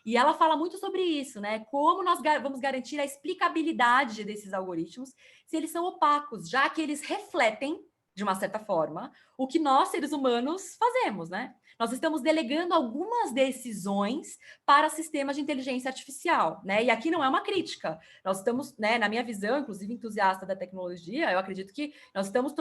E ela fala muito sobre isso, né? Como nós vamos garantir a explicabilidade desses algoritmos se eles são opacos, já que eles refletem, de uma certa forma, o que nós, seres humanos, fazemos, né? Nós estamos delegando algumas decisões para sistemas de inteligência artificial, né? E aqui não é uma crítica. Nós estamos, né, na minha visão, inclusive entusiasta da tecnologia, eu acredito que nós estamos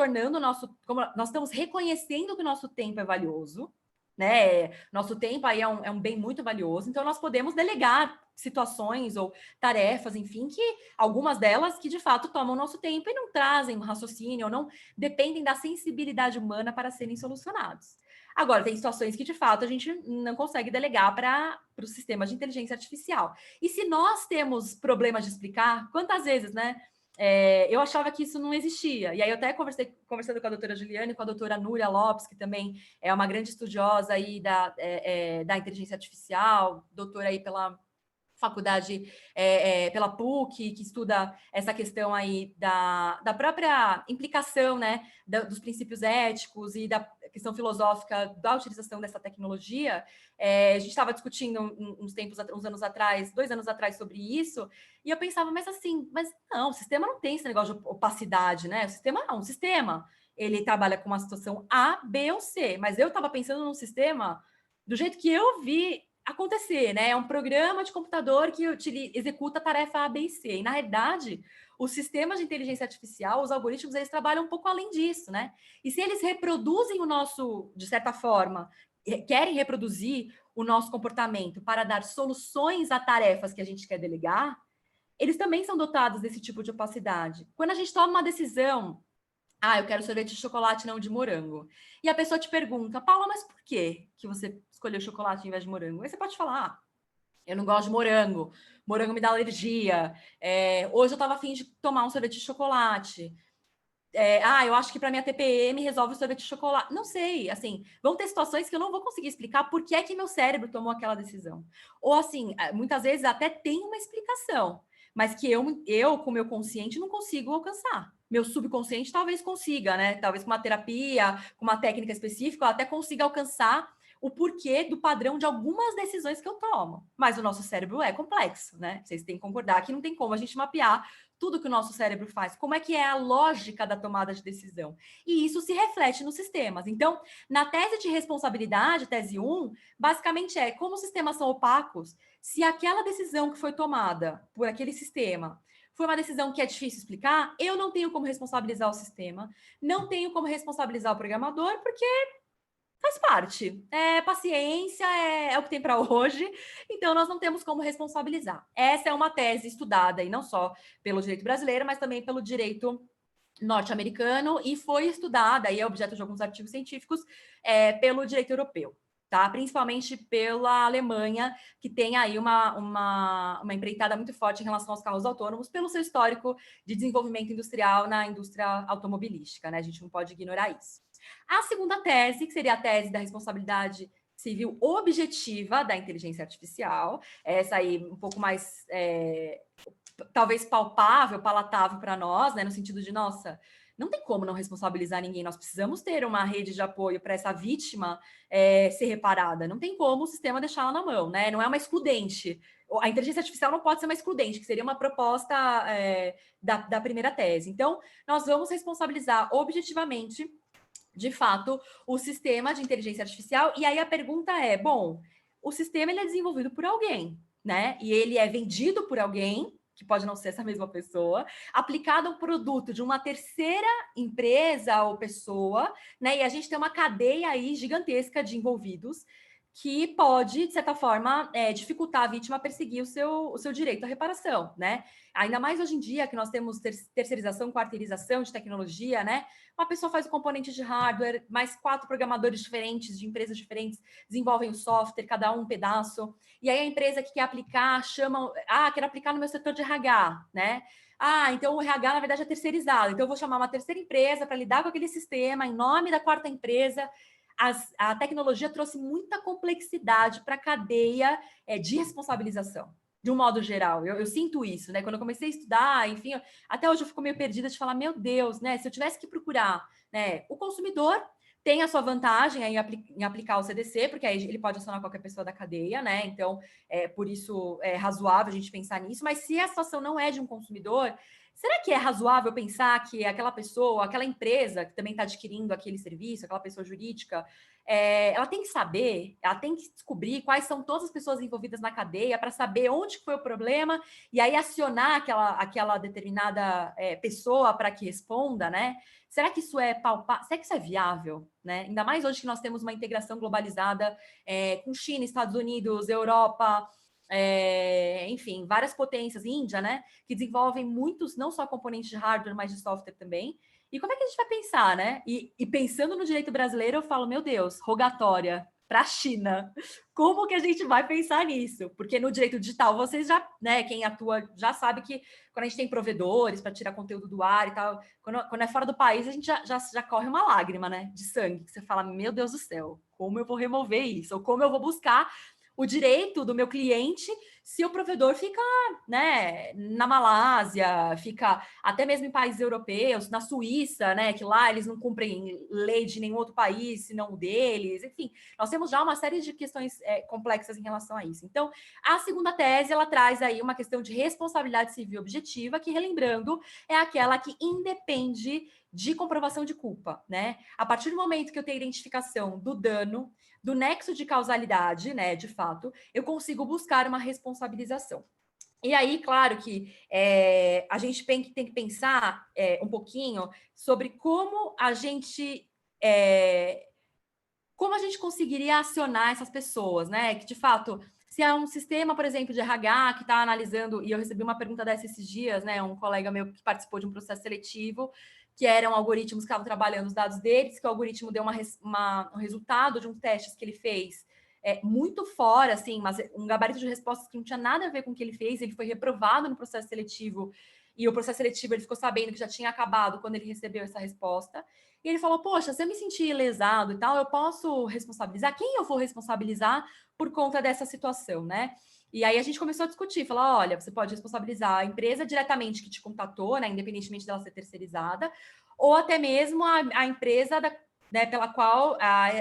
nós estamos reconhecendo que o nosso tempo é valioso, né? Nosso tempo aí é um bem muito valioso, então nós podemos delegar situações ou tarefas, enfim, que algumas delas que de fato tomam nosso tempo e não trazem um raciocínio, ou não dependem da sensibilidade humana para serem solucionados. Agora, tem situações que de fato a gente não consegue delegar para os sistemas de inteligência artificial. E se nós temos problemas de explicar, quantas vezes, né? Eu achava que isso não existia. E aí eu até conversando com a doutora Juliana e com a doutora Núria Lopes, que também é uma grande estudiosa aí da inteligência artificial, doutora aí pela faculdade, pela PUC, que estuda essa questão aí da própria implicação, né, dos princípios éticos e da questão filosófica da utilização dessa tecnologia. A gente estava discutindo uns anos atrás, 2 anos atrás, sobre isso, e eu pensava, mas não, o sistema não tem esse negócio de opacidade, né? O sistema é um sistema. Ele trabalha com uma situação A, B ou C, mas eu estava pensando num sistema do jeito que eu vi acontecer, né? É um programa de computador que executa a tarefa A, B e C. E, na realidade, os sistemas de inteligência artificial, os algoritmos, eles trabalham um pouco além disso, né? E se eles reproduzem o nosso, de certa forma, querem reproduzir o nosso comportamento para dar soluções a tarefas que a gente quer delegar, eles também são dotados desse tipo de opacidade. Quando a gente toma uma decisão, eu quero sorvete de chocolate, não de morango. E a pessoa te pergunta, Paula, mas por que você escolheu chocolate em vez de morango? Aí você pode falar, eu não gosto de morango me dá alergia, hoje eu estava a fim de tomar um sorvete de chocolate. Eu acho que para minha TPM resolve o sorvete de chocolate. Não sei, assim, vão ter situações que eu não vou conseguir explicar por que é que meu cérebro tomou aquela decisão. Ou assim, muitas vezes até tem uma explicação, mas que eu com o meu consciente, não consigo alcançar. Meu subconsciente talvez consiga, né? Talvez com uma terapia, com uma técnica específica, eu até consiga alcançar o porquê do padrão de algumas decisões que eu tomo. Mas o nosso cérebro é complexo, né? Vocês têm que concordar que não tem como a gente mapear tudo que o nosso cérebro faz, como é que é a lógica da tomada de decisão. E isso se reflete nos sistemas. Então, na tese de responsabilidade, tese 1, basicamente como os sistemas são opacos, se aquela decisão que foi tomada por aquele sistema foi uma decisão que é difícil explicar, eu não tenho como responsabilizar o sistema, não tenho como responsabilizar o programador, porque faz parte. Paciência, é o que tem para hoje, então nós não temos como responsabilizar. Essa é uma tese estudada, e não só pelo direito brasileiro, mas também pelo direito norte-americano, e foi estudada, e é objeto de alguns artigos científicos, pelo direito europeu, tá? Principalmente pela Alemanha, que tem aí uma empreitada muito forte em relação aos carros autônomos, pelo seu histórico de desenvolvimento industrial na indústria automobilística, né? A gente não pode ignorar isso. A segunda tese, que seria a tese da responsabilidade civil objetiva da inteligência artificial, essa aí um pouco mais, talvez palpável, palatável para nós, né, no sentido de, nossa, não tem como não responsabilizar ninguém, nós precisamos ter uma rede de apoio para essa vítima ser reparada, não tem como o sistema deixá-la na mão, né, não é uma excludente, a inteligência artificial não pode ser uma excludente, que seria uma proposta da primeira tese. Então, nós vamos responsabilizar objetivamente, de fato, o sistema de inteligência artificial, e aí a pergunta é, bom, o sistema ele é desenvolvido por alguém, né, e ele é vendido por alguém, que pode não ser essa mesma pessoa, aplicado a um produto de uma terceira empresa ou pessoa, né? E a gente tem uma cadeia aí gigantesca de envolvidos que pode, de certa forma, dificultar a vítima perseguir o seu direito à reparação, né? Ainda mais hoje em dia que nós temos terceirização, quarteirização de tecnologia, né? Uma pessoa faz o componente de hardware, mais 4 programadores diferentes, de empresas diferentes, desenvolvem o software, cada um pedaço. E aí a empresa que quer aplicar, chama... quero aplicar no meu setor de RH, né? Então o RH, na verdade, é terceirizado. Então eu vou chamar uma terceira empresa para lidar com aquele sistema, em nome da quarta empresa. A tecnologia trouxe muita complexidade para a cadeia de responsabilização, de um modo geral. Eu sinto isso, né? Quando eu comecei a estudar, enfim, até hoje eu fico meio perdida de falar, meu Deus, né? Se eu tivesse que procurar, né? O consumidor tem a sua vantagem em aplicar o CDC, porque aí ele pode acionar qualquer pessoa da cadeia, né? Então, por isso é razoável a gente pensar nisso. Mas se a situação não é de um consumidor, será que é razoável pensar que aquela pessoa, aquela empresa que também está adquirindo aquele serviço, aquela pessoa jurídica, ela tem que saber, ela tem que descobrir quais são todas as pessoas envolvidas na cadeia para saber onde foi o problema e aí acionar aquela determinada pessoa para que responda, né? Será que isso é palpável? Será que isso é viável? Né? Ainda mais hoje que nós temos uma integração globalizada com China, Estados Unidos, Europa, enfim, várias potências, Índia, né? Que desenvolvem muitos, não só componentes de hardware, mas de software também. E como é que a gente vai pensar, né? E pensando no direito brasileiro, eu falo, meu Deus, rogatória para a China. Como que a gente vai pensar nisso? Porque no direito digital, vocês já, né, quem atua já sabe que quando a gente tem provedores para tirar conteúdo do ar e tal, quando é fora do país, a gente já corre uma lágrima, né, de sangue, que você fala, meu Deus do céu, como eu vou remover isso? Ou como eu vou buscar o direito do meu cliente se o provedor fica, né, na Malásia, fica até mesmo em países europeus, na Suíça, né, que lá eles não cumprem lei de nenhum outro país, senão o deles, enfim, nós temos já uma série de questões complexas em relação a isso. Então, a segunda tese, ela traz aí uma questão de responsabilidade civil objetiva, que, relembrando, é aquela que independe de comprovação de culpa, né? A partir do momento que eu tenho identificação do dano, do nexo de causalidade, né, de fato, eu consigo buscar uma responsabilização. E aí, claro que a gente tem que pensar um pouquinho sobre como a gente conseguiria acionar essas pessoas, né? Que, de fato, se é um sistema, por exemplo, de RH que está analisando, e eu recebi uma pergunta dessa esses dias, né? Um colega meu que participou de um processo seletivo, que eram algoritmos que estavam trabalhando os dados deles, que o algoritmo deu um resultado de um testes que ele fez muito fora, assim, mas um gabarito de respostas que não tinha nada a ver com o que ele fez, ele foi reprovado no processo seletivo, e o processo seletivo ele ficou sabendo que já tinha acabado quando ele recebeu essa resposta. E ele falou, poxa, se eu me sentir lesado e tal, eu posso responsabilizar? Quem eu vou responsabilizar por conta dessa situação, né? E aí a gente começou a discutir, falar, olha, você pode responsabilizar a empresa diretamente que te contatou, né, independentemente dela ser terceirizada, ou até mesmo a empresa né, pela qual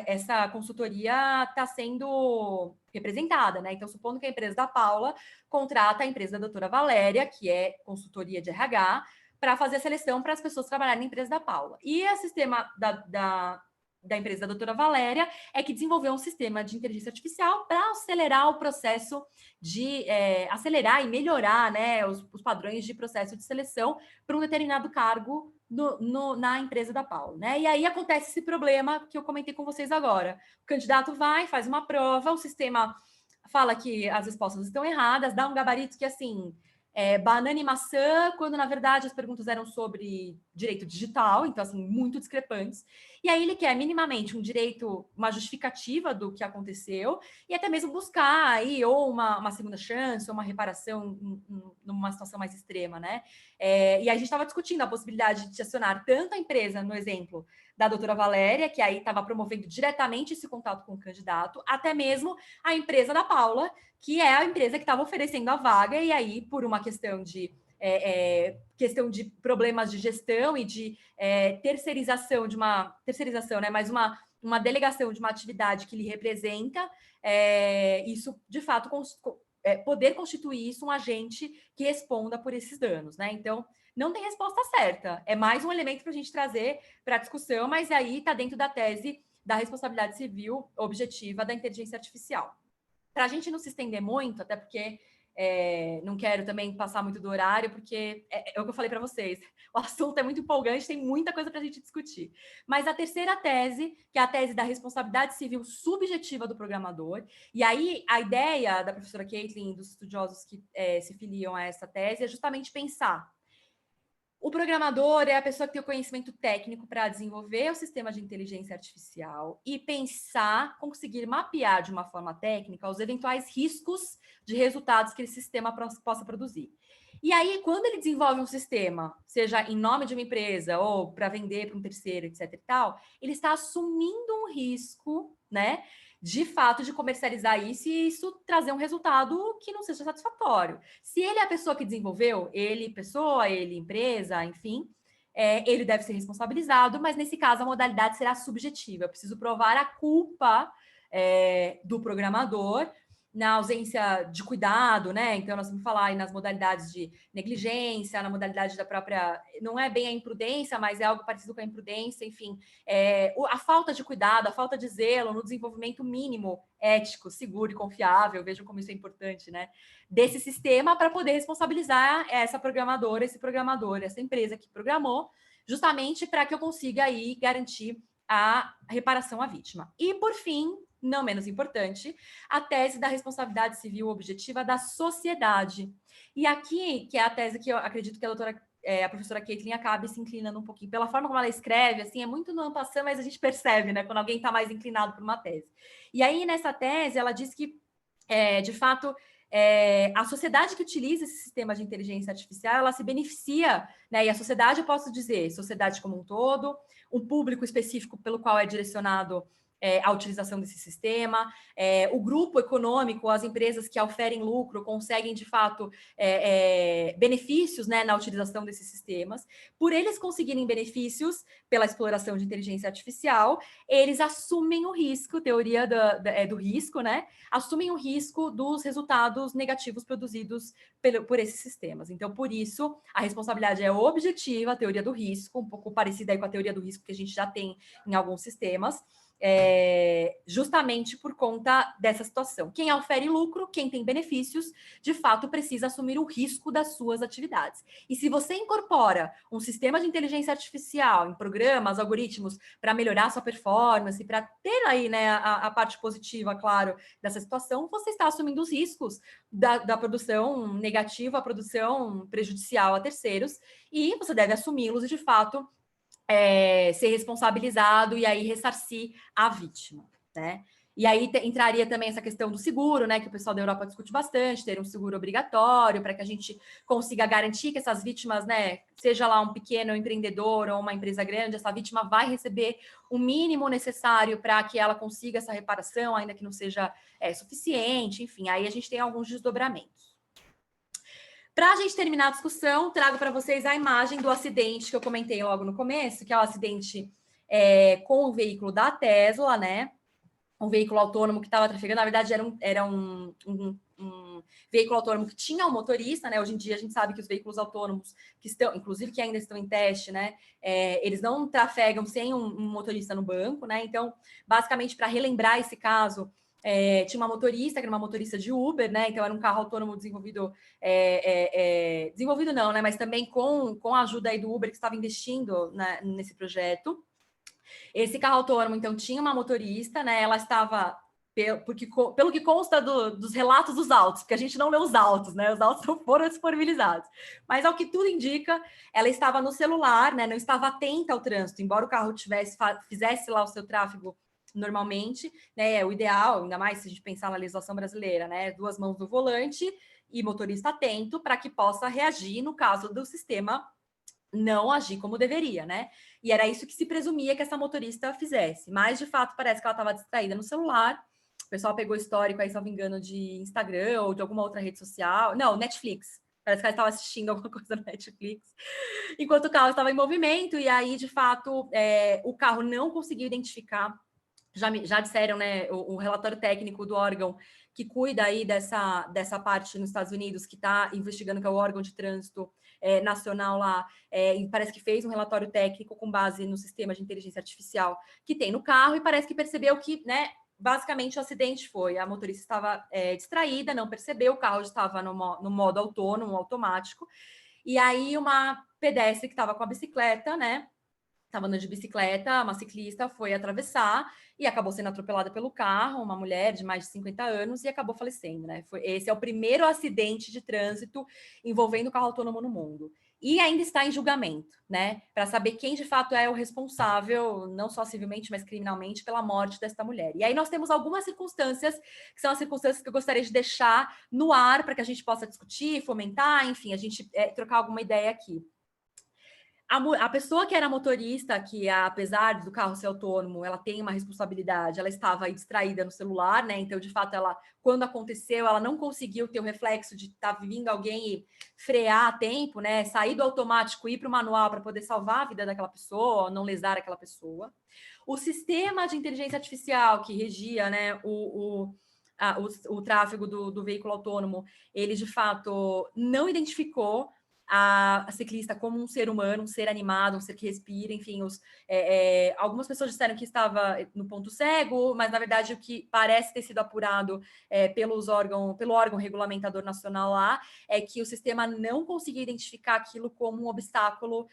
essa consultoria está sendo representada, né? Então, supondo que a empresa da Paula contrata a empresa da doutora Valéria, que é consultoria de RH, para fazer a seleção para as pessoas trabalharem na empresa da Paula. E o sistema da empresa da doutora Valéria é que desenvolveu um sistema de inteligência artificial para acelerar o processo de acelerar e melhorar, né, os padrões de processo de seleção para um determinado cargo na empresa da Paula, né? E aí acontece esse problema que eu comentei com vocês agora. O candidato vai, faz uma prova, o sistema fala que as respostas estão erradas, dá um gabarito que, assim, banana e maçã, quando, na verdade, as perguntas eram sobre direito digital, então, assim, muito discrepantes. E aí ele quer minimamente um direito, uma justificativa do que aconteceu, e até mesmo buscar aí ou uma segunda chance, ou uma reparação numa situação mais extrema, né? E a gente estava discutindo a possibilidade de acionar tanto a empresa, no exemplo, da doutora Valéria, que aí estava promovendo diretamente esse contato com o candidato, até mesmo a empresa da Paula, que é a empresa que estava oferecendo a vaga, e aí, por uma questão de problemas de gestão e de terceirização, né, mas uma delegação de uma atividade que lhe representa, isso, de fato, poder constituir isso um agente que responda por esses danos, né? Então, não tem resposta certa. É mais um elemento para a gente trazer para a discussão, mas aí está dentro da tese da responsabilidade civil objetiva da inteligência artificial. Para a gente não se estender muito, até porque não quero também passar muito do horário, porque é o que eu falei para vocês. O assunto é muito empolgante, tem muita coisa para a gente discutir. Mas a terceira tese, que é a tese da responsabilidade civil subjetiva do programador, e aí a ideia da professora Caitlin, dos estudiosos que se filiam a essa tese, é justamente pensar: o programador é a pessoa que tem o conhecimento técnico para desenvolver o sistema de inteligência artificial e conseguir mapear de uma forma técnica os eventuais riscos de resultados que esse sistema possa produzir. E aí, quando ele desenvolve um sistema, seja em nome de uma empresa ou para vender para um terceiro, etc. e tal, ele está assumindo um risco, né, de fato, de comercializar isso e isso trazer um resultado que não seja satisfatório. Se ele é a pessoa que desenvolveu, ele pessoa, ele empresa, enfim, ele deve ser responsabilizado, mas nesse caso a modalidade será subjetiva. Eu preciso provar a culpa do programador na ausência de cuidado, né? Então, nós vamos falar aí nas modalidades de negligência, na modalidade da própria... Não é bem a imprudência, mas é algo parecido com a imprudência, enfim. A falta de cuidado, a falta de zelo no desenvolvimento mínimo, ético, seguro e confiável, vejam como isso é importante, né? Desse sistema para poder responsabilizar essa programadora, esse programador, essa empresa que programou, justamente para que eu consiga aí garantir a reparação à vítima. E, por fim, não menos importante, a tese da responsabilidade civil objetiva da sociedade. E aqui, que é a tese que eu acredito que a professora Caitlin acabe se inclinando um pouquinho. Pela forma como ela escreve, assim, é muito no ampassã, mas a gente percebe, né, quando alguém está mais inclinado por uma tese. E aí, nessa tese, ela diz que, de fato, a sociedade que utiliza esse sistema de inteligência artificial, ela se beneficia, né? E a sociedade, eu posso dizer, sociedade como um todo, um público específico pelo qual é direcionado a utilização desse sistema, o grupo econômico, as empresas que oferem lucro, conseguem, de fato, benefícios, né, na utilização desses sistemas. Por eles conseguirem benefícios pela exploração de inteligência artificial, eles assumem o risco, teoria do risco, né? Assumem o risco dos resultados negativos produzidos por esses sistemas. Então, por isso, a responsabilidade é objetiva, a teoria do risco, um pouco parecida aí com a teoria do risco que a gente já tem em alguns sistemas, justamente por conta dessa situação. Quem ofere lucro, quem tem benefícios, de fato precisa assumir o risco das suas atividades. E se você incorpora um sistema de inteligência artificial em programas, algoritmos, para melhorar sua performance, para ter aí, né, a parte positiva, claro, dessa situação, você está assumindo os riscos da produção negativa, a produção prejudicial a terceiros, e você deve assumi-los e, de fato, ser responsabilizado e aí ressarcir a vítima, né? E aí entraria também essa questão do seguro, né, que o pessoal da Europa discute bastante, ter um seguro obrigatório para que a gente consiga garantir que essas vítimas, né, seja lá um pequeno empreendedor ou uma empresa grande, essa vítima vai receber o mínimo necessário para que ela consiga essa reparação, ainda que não seja suficiente, enfim, aí a gente tem alguns desdobramentos. Para a gente terminar a discussão, trago para vocês a imagem do acidente que eu comentei logo no começo, que é o acidente com o veículo da Tesla, né? Um veículo autônomo que estava trafegando, na verdade era um veículo autônomo que tinha um motorista, né? Hoje em dia a gente sabe que os veículos autônomos que estão, inclusive que ainda estão em teste, né? Eles não trafegam sem um motorista no banco, né? Então, basicamente, para relembrar esse caso, tinha uma motorista, que era uma motorista de Uber, né? Então era um carro autônomo desenvolvido, desenvolvido não, né? Mas também com a ajuda aí do Uber, que estava investindo, né, nesse projeto. Esse carro autônomo, então, tinha uma motorista, né? Ela estava, pelo que consta dos relatos dos autos, porque a gente não lê os autos, né? Os autos não foram disponibilizados. Mas, ao que tudo indica, ela estava no celular, né? Não estava atenta ao trânsito, embora o carro fizesse lá o seu tráfego normalmente, né? O ideal, ainda mais se a gente pensar na legislação brasileira, né? 2 mãos no volante e motorista atento para que possa reagir no caso do sistema não agir como deveria, né? E era isso que se presumia que essa motorista fizesse. Mas, de fato, parece que ela estava distraída no celular. O pessoal pegou histórico aí, se não me engano, de Instagram ou de alguma outra rede social. Não, Netflix. Parece que ela estava assistindo alguma coisa no Netflix. Enquanto o carro estava em movimento. E aí, de fato, o carro não conseguiu identificar. Já disseram, né, o relatório técnico do órgão que cuida aí dessa parte nos Estados Unidos, que está investigando, que é o órgão de trânsito nacional lá, e parece que fez um relatório técnico com base no sistema de inteligência artificial que tem no carro, e parece que percebeu que, né, basicamente o acidente foi, a motorista estava distraída, não percebeu, o carro estava no modo autônomo, automático, e aí uma pedestre que estava com a bicicleta, né, estava andando de bicicleta, uma ciclista foi atravessar e acabou sendo atropelada pelo carro, uma mulher de mais de 50 anos, e acabou falecendo, né? Esse é o primeiro acidente de trânsito envolvendo carro autônomo no mundo. E ainda está em julgamento, né? Para saber quem de fato é o responsável, não só civilmente, mas criminalmente, pela morte desta mulher. E aí nós temos algumas circunstâncias, que são as circunstâncias que eu gostaria de deixar no ar para que a gente possa discutir, fomentar, enfim, a gente trocar alguma ideia aqui. A pessoa que era motorista, que apesar do carro ser autônomo, ela tem uma responsabilidade, ela estava aí distraída no celular, né? Então, de fato, ela, quando aconteceu, ela não conseguiu ter o reflexo de estar vindo alguém e frear a tempo, né? Sair do automático e ir para o manual para poder salvar a vida daquela pessoa, não lesar aquela pessoa. O sistema de inteligência artificial que regia, né, o tráfego do veículo autônomo, ele de fato não identificou a ciclista como um ser humano, um ser animado, um ser que respira, enfim, algumas pessoas disseram que estava no ponto cego, mas na verdade o que parece ter sido apurado pelo órgão regulamentador nacional lá é que o sistema não conseguia identificar aquilo como um obstáculo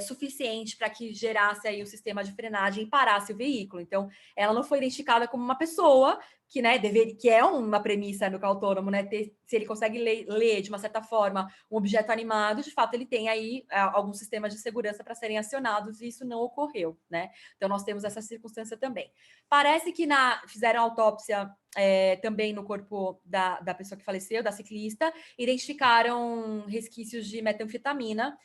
suficiente para que gerasse aí o sistema de frenagem e parasse o veículo. Então, ela não foi identificada como uma pessoa, que, né, que é uma premissa no carro autônomo, né, se ele consegue ler de uma certa forma um objeto animado, de fato ele tem aí alguns sistemas de segurança para serem acionados, e isso não ocorreu, né? Então nós temos essa circunstância também. Parece que fizeram autópsia também no corpo da pessoa que faleceu, da ciclista, identificaram resquícios de metanfetamina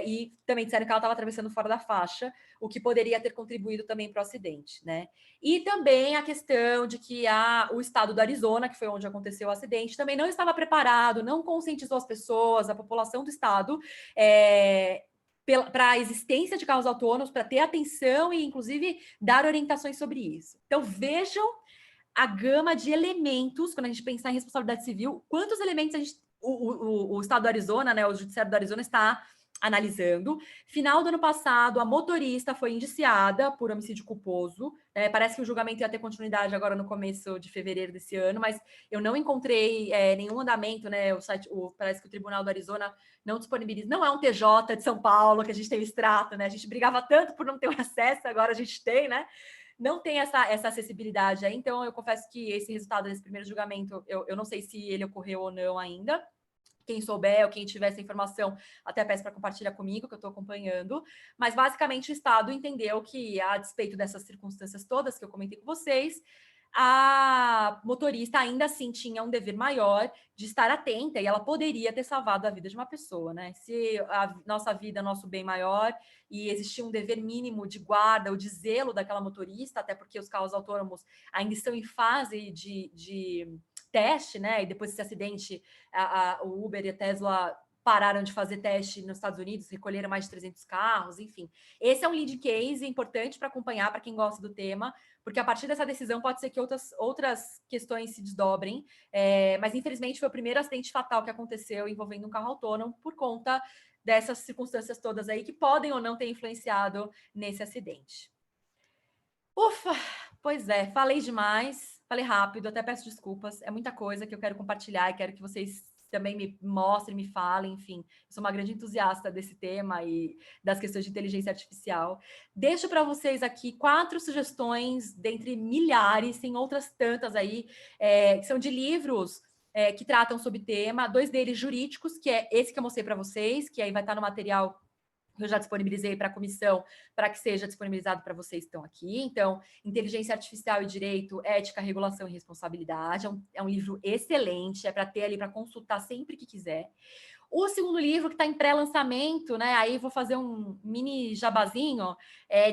e também disseram que ela estava atravessando fora da faixa, o que poderia ter contribuído também para o acidente, né? E também a questão de que o estado do Arizona, que foi onde aconteceu o acidente, também não estava preparado, não conscientizou as pessoas, a população do estado, para a existência de carros autônomos, para ter atenção e, inclusive, dar orientações sobre isso. Então, vejam a gama de elementos, quando a gente pensar em responsabilidade civil, quantos elementos o estado do Arizona, né, o judiciário do Arizona está analisando. Final do ano passado, a motorista foi indiciada por homicídio culposo. Parece que o julgamento ia ter continuidade agora no começo de fevereiro desse ano, mas eu não encontrei nenhum andamento, né? Parece que o Tribunal do Arizona não disponibiliza. Não é um TJ de São Paulo, que a gente tem o extrato, né? A gente brigava tanto por não ter o acesso, agora a gente tem, né? Não tem essa acessibilidade aí, então eu confesso que esse resultado desse primeiro julgamento, eu não sei se ele ocorreu ou não ainda. Quem souber ou quem tiver essa informação, até peço para compartilhar comigo, que eu estou acompanhando. Mas, basicamente, o Estado entendeu que, a despeito dessas circunstâncias todas que eu comentei com vocês, a motorista ainda assim tinha um dever maior de estar atenta, e ela poderia ter salvado a vida de uma pessoa, né? Se a nossa vida é nosso bem maior e existia um dever mínimo de guarda ou de zelo daquela motorista, até porque os carros autônomos ainda estão em fase de teste, né? E depois desse acidente, o Uber e a Tesla pararam de fazer teste nos Estados Unidos, recolheram mais de 300 carros, enfim. Esse é um lead case importante para acompanhar para quem gosta do tema, porque a partir dessa decisão pode ser que outras questões se desdobrem, mas infelizmente foi o primeiro acidente fatal que aconteceu envolvendo um carro autônomo por conta dessas circunstâncias todas aí que podem ou não ter influenciado nesse acidente. Ufa, pois é, falei demais, falei rápido, até peço desculpas, é muita coisa que eu quero compartilhar e quero que vocês também me mostrem, me falem, enfim, eu sou uma grande entusiasta desse tema e das questões de inteligência artificial. Deixo para vocês aqui 4 sugestões, dentre milhares, tem outras tantas aí, que são de livros que tratam sobre o tema, 2 deles jurídicos, que é esse que eu mostrei para vocês, que aí vai estar no material que eu já disponibilizei para a comissão, para que seja disponibilizado para vocês que estão aqui. Então, Inteligência Artificial e Direito, Ética, Regulação e Responsabilidade. É um livro excelente, é para ter ali para consultar sempre que quiser. O segundo livro, que está em pré-lançamento, né? Aí vou fazer um mini jabazinho,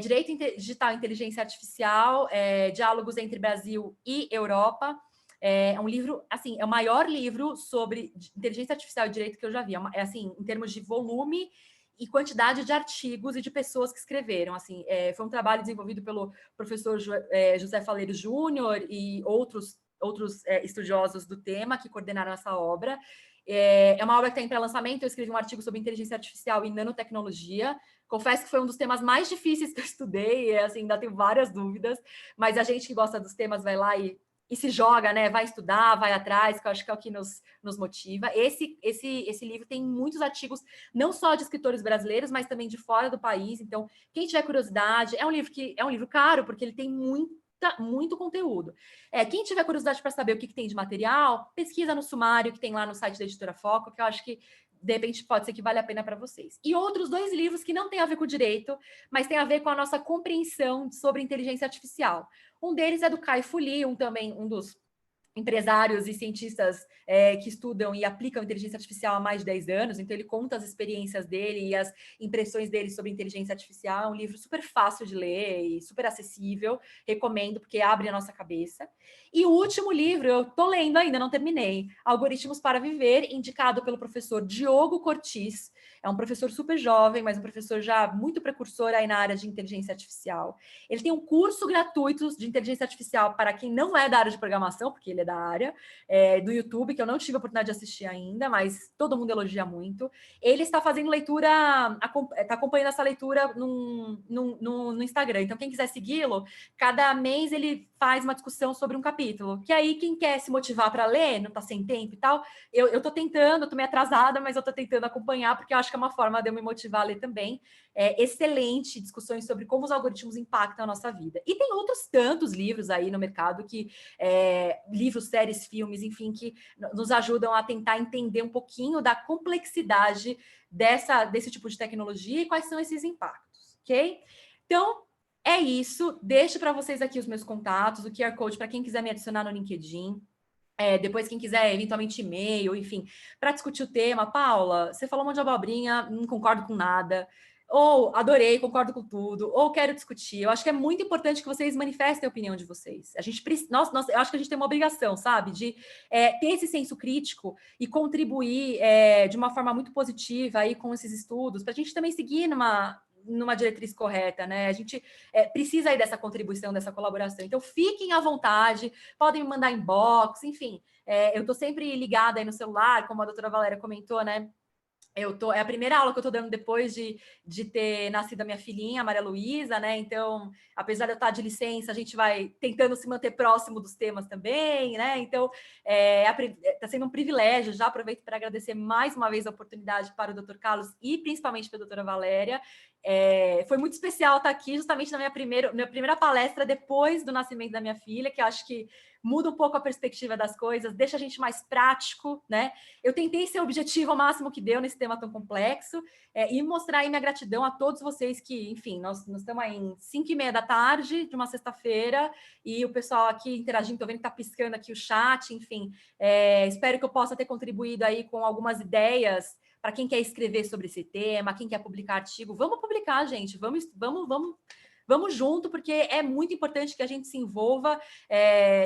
Direito Digital e Inteligência Artificial, Diálogos entre Brasil e Europa. É um livro, assim, é o maior livro sobre inteligência artificial e direito que eu já vi. Assim, em termos de volume e quantidade de artigos e de pessoas que escreveram. Assim, foi um trabalho desenvolvido pelo professor José Faleiro Júnior e outros estudiosos do tema que coordenaram essa obra. É uma obra que está em pré-lançamento. Eu escrevi um artigo sobre inteligência artificial e nanotecnologia. Confesso que foi um dos temas mais difíceis que eu estudei, assim, ainda tenho várias dúvidas, mas a gente que gosta dos temas vai lá e se joga, né? Vai estudar, vai atrás, que eu acho que é o que nos motiva. Esse livro tem muitos artigos, não só de escritores brasileiros, mas também de fora do país. Então, quem tiver curiosidade, é um livro caro, porque ele tem muito conteúdo. Quem tiver curiosidade para saber o que tem de material, pesquisa no sumário que tem lá no site da Editora Foco, que eu acho que de repente pode ser que vale a pena para vocês. E outros 2 livros que não têm a ver com o direito, mas têm a ver com a nossa compreensão sobre inteligência artificial. Um deles é do Kai-Fu Lee, um dos empresários e cientistas que estudam e aplicam inteligência artificial há mais de 10 anos, então ele conta as experiências dele e as impressões dele sobre inteligência artificial. É um livro super fácil de ler e super acessível, recomendo, porque abre a nossa cabeça. E o último livro, eu estou lendo ainda, não terminei, Algoritmos para Viver, indicado pelo professor Diogo Cortis. É um professor super jovem, mas um professor já muito precursor aí na área de inteligência artificial. Ele tem um curso gratuito de inteligência artificial para quem não é da área de programação, porque ele é da área, do YouTube, que eu não tive a oportunidade de assistir ainda, mas todo mundo elogia muito. Ele está fazendo leitura, está acompanhando essa leitura no Instagram. Então, quem quiser segui-lo, cada mês ele faz uma discussão sobre um capítulo. Que aí, quem quer se motivar para ler, não está sem tempo e tal, eu estou tentando, estou meio atrasada, mas eu estou tentando acompanhar, porque eu acho que é uma forma de eu me motivar a ler também. Excelente discussões sobre como os algoritmos impactam a nossa vida. E tem outros tantos livros aí no mercado que livros, séries, filmes, enfim, que nos ajudam a tentar entender um pouquinho da complexidade desse tipo de tecnologia e quais são esses impactos, ok? Então, é isso. Deixo para vocês aqui os meus contatos, o QR Code para quem quiser me adicionar no LinkedIn. Depois, quem quiser, eventualmente, e-mail, enfim, para discutir o tema. Paula, você falou um monte de abobrinha, não concordo com nada. Ou adorei, concordo com tudo, ou quero discutir. Eu acho que é muito importante que vocês manifestem a opinião de vocês. Eu acho que a gente tem uma obrigação, sabe, de ter esse senso crítico e contribuir de uma forma muito positiva aí com esses estudos, para a gente também seguir numa diretriz correta, né? A gente precisa aí dessa contribuição, dessa colaboração. Então, fiquem à vontade, podem me mandar inbox, enfim. Eu estou sempre ligada aí no celular, como a doutora Valéria comentou, né? É a primeira aula que eu estou dando depois de ter nascido a minha filhinha, a Maria Luísa, né? Então, apesar de eu estar de licença, a gente vai tentando se manter próximo dos temas também, né? Então, está sendo um privilégio. Já aproveito para agradecer mais uma vez a oportunidade para o Dr. Carlos e principalmente para a doutora Valéria. Foi muito especial estar aqui justamente na minha primeira palestra depois do nascimento da minha filha, que eu acho que muda um pouco a perspectiva das coisas, deixa a gente mais prático, né? Eu tentei ser objetivo ao máximo que deu nesse tema tão complexo e mostrar aí minha gratidão a todos vocês que, enfim, nós estamos aí em 5h30 da tarde de uma sexta-feira e o pessoal aqui interagindo, estou vendo que está piscando aqui o chat, enfim, espero que eu possa ter contribuído aí com algumas ideias para quem quer escrever sobre esse tema, quem quer publicar artigo. Vamos publicar, gente, vamos junto, porque é muito importante que a gente se envolva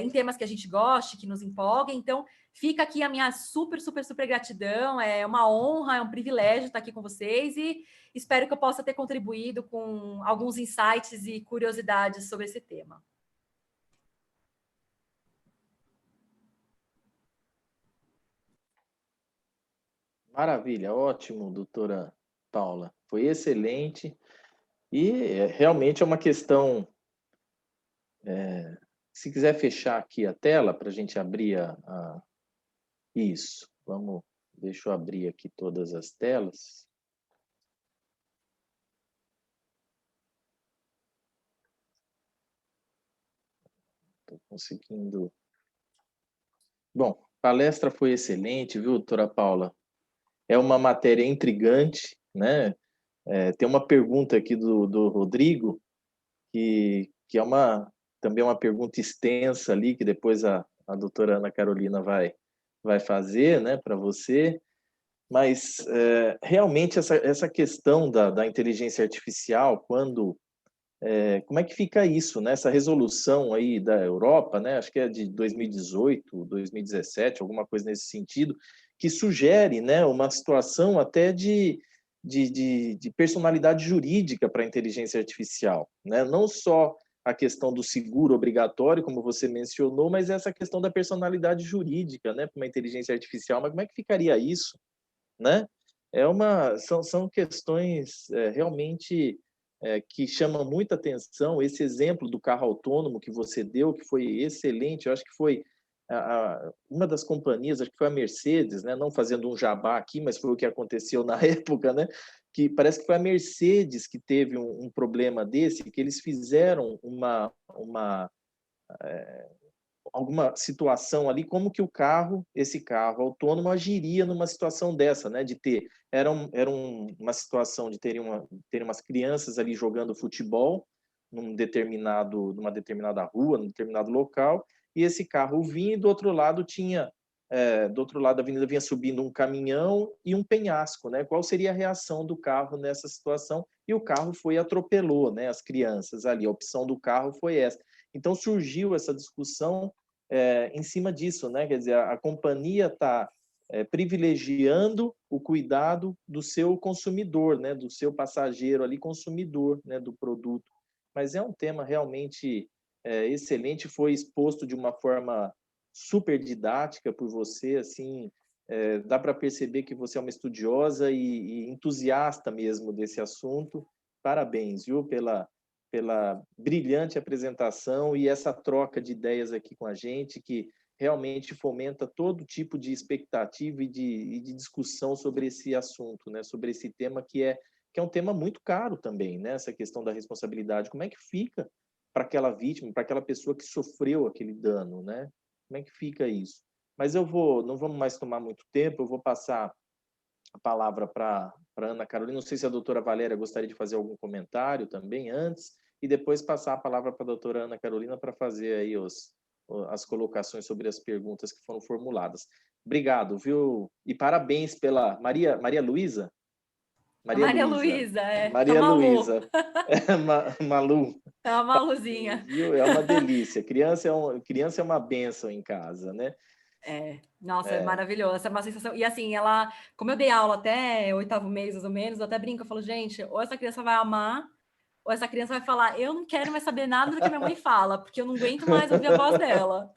em temas que a gente goste, que nos empolguem. Então, fica aqui a minha super, super, super gratidão. É uma honra, é um privilégio estar aqui com vocês e espero que eu possa ter contribuído com alguns insights e curiosidades sobre esse tema. Maravilha, ótimo, doutora Paula. Foi excelente e realmente é uma questão... se quiser fechar aqui a tela para a gente abrir Isso, deixa eu abrir aqui todas as telas. Estou conseguindo... Bom, a palestra foi excelente, viu, doutora Paula? É uma matéria intrigante, né? Tem uma pergunta aqui do Rodrigo, que é também uma pergunta extensa ali, que depois a doutora Ana Carolina vai fazer, né, para você. Mas realmente essa questão da inteligência artificial, como é que fica isso, né? Essa resolução aí da Europa, né? Acho que é de 2018, 2017, alguma coisa nesse sentido, que sugere, né, uma situação até de personalidade jurídica para a inteligência artificial, né? Não só a questão do seguro obrigatório, como você mencionou, mas essa questão da personalidade jurídica, né, para uma inteligência artificial. Mas como é que ficaria isso, né? São questões realmente que chamam muita atenção. Esse exemplo do carro autônomo que você deu, que foi excelente, eu acho que foi uma das companhias, acho que foi a Mercedes, né? Não fazendo um jabá aqui, mas foi o que aconteceu na época, né? Que parece que foi a Mercedes que teve um problema desse, que eles fizeram alguma situação ali, como que esse carro autônomo agiria numa situação dessa, né? De ter, uma situação de terem umas crianças ali jogando futebol numa determinada rua, num determinado local, e esse carro vinha e do outro lado da avenida vinha subindo um caminhão e um penhasco, né? Qual seria a reação do carro nessa situação? E o carro atropelou, né? As crianças ali, a opção do carro foi essa. Então surgiu essa discussão em cima disso, né? Quer dizer, a companhia está privilegiando o cuidado do seu consumidor, né? Do seu passageiro ali, consumidor, né? Do produto. Mas é um tema realmente excelente, foi exposto de uma forma super didática por você, assim, dá para perceber que você é uma estudiosa e entusiasta mesmo desse assunto. Parabéns, viu, pela brilhante apresentação e essa troca de ideias aqui com a gente, que realmente fomenta todo tipo de expectativa e de discussão sobre esse assunto, né? Sobre esse tema que é um tema muito caro também, né? Essa questão da responsabilidade. Como é que fica para aquela vítima, para aquela pessoa que sofreu aquele dano, né? Como é que fica isso? Mas não vamos mais tomar muito tempo, eu vou passar a palavra para Ana Carolina. Não sei se a doutora Valéria gostaria de fazer algum comentário também antes, e depois passar a palavra para a doutora Ana Carolina para fazer aí as colocações sobre as perguntas que foram formuladas. Obrigado, viu? E parabéns pela Maria Luísa? A Maria Maria Luísa. Luísa, a Maria Malu. Luísa. Malu. É a Maluzinha. Viu? É uma delícia. Criança é uma bênção em casa, né? Nossa, é maravilhoso, é uma sensação. E assim, como eu dei aula até 8º mês, mais ou menos, eu até brinco, eu falo, gente, ou essa criança vai amar, ou essa criança vai falar, eu não quero mais saber nada do que minha mãe fala, porque eu não aguento mais ouvir a voz dela.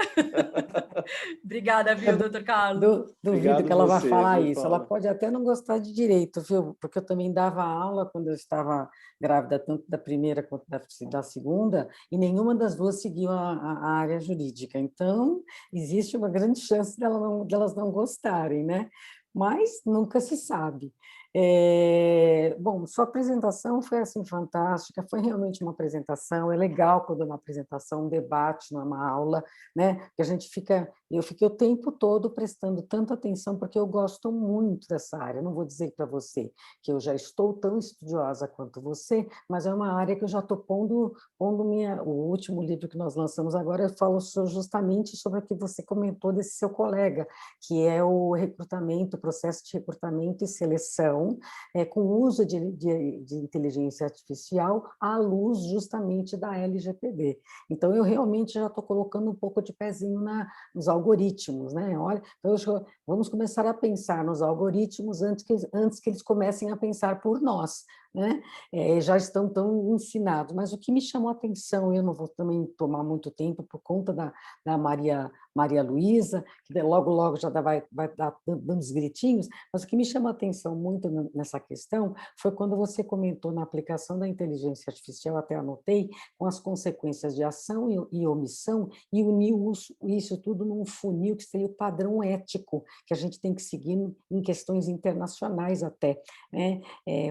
Obrigada, viu, doutor Carlos? Duvido Obrigado que ela vá você, falar viu, isso. Ela Paula? pode até não gostar de direito, viu? Porque eu também dava aula quando eu estava grávida, tanto da primeira quanto da segunda, e nenhuma das duas seguiu a área jurídica. Então, existe uma grande chance delas não gostarem, né? Mas nunca se sabe. Bom, sua apresentação foi assim fantástica, foi realmente uma apresentação. É legal quando é uma apresentação, um debate, não é uma aula, né? Que eu fiquei o tempo todo prestando tanta atenção porque eu gosto muito dessa área. Não vou dizer para você que eu já estou tão estudiosa quanto você, mas é uma área que eu já estou pondo o último livro que nós lançamos agora, eu falo justamente sobre o que você comentou desse seu colega, que é o recrutamento, o processo de recrutamento e seleção, com o uso de inteligência artificial à luz justamente da LGPD. Então, eu realmente já estou colocando um pouco de pezinho nos algoritmos, né? Olha, então, vamos começar a pensar nos algoritmos antes que eles comecem a pensar por nós, né? Já estão tão ensinados. Mas o que me chamou a atenção, eu não vou também tomar muito tempo por conta da Maria Luísa, que logo já vai dar dando os gritinhos, mas o que me chama a atenção muito nessa questão foi quando você comentou na aplicação da inteligência artificial, até anotei, com as consequências de ação e omissão, e uniu isso tudo num funil que seria o padrão ético que a gente tem que seguir em questões internacionais até, né?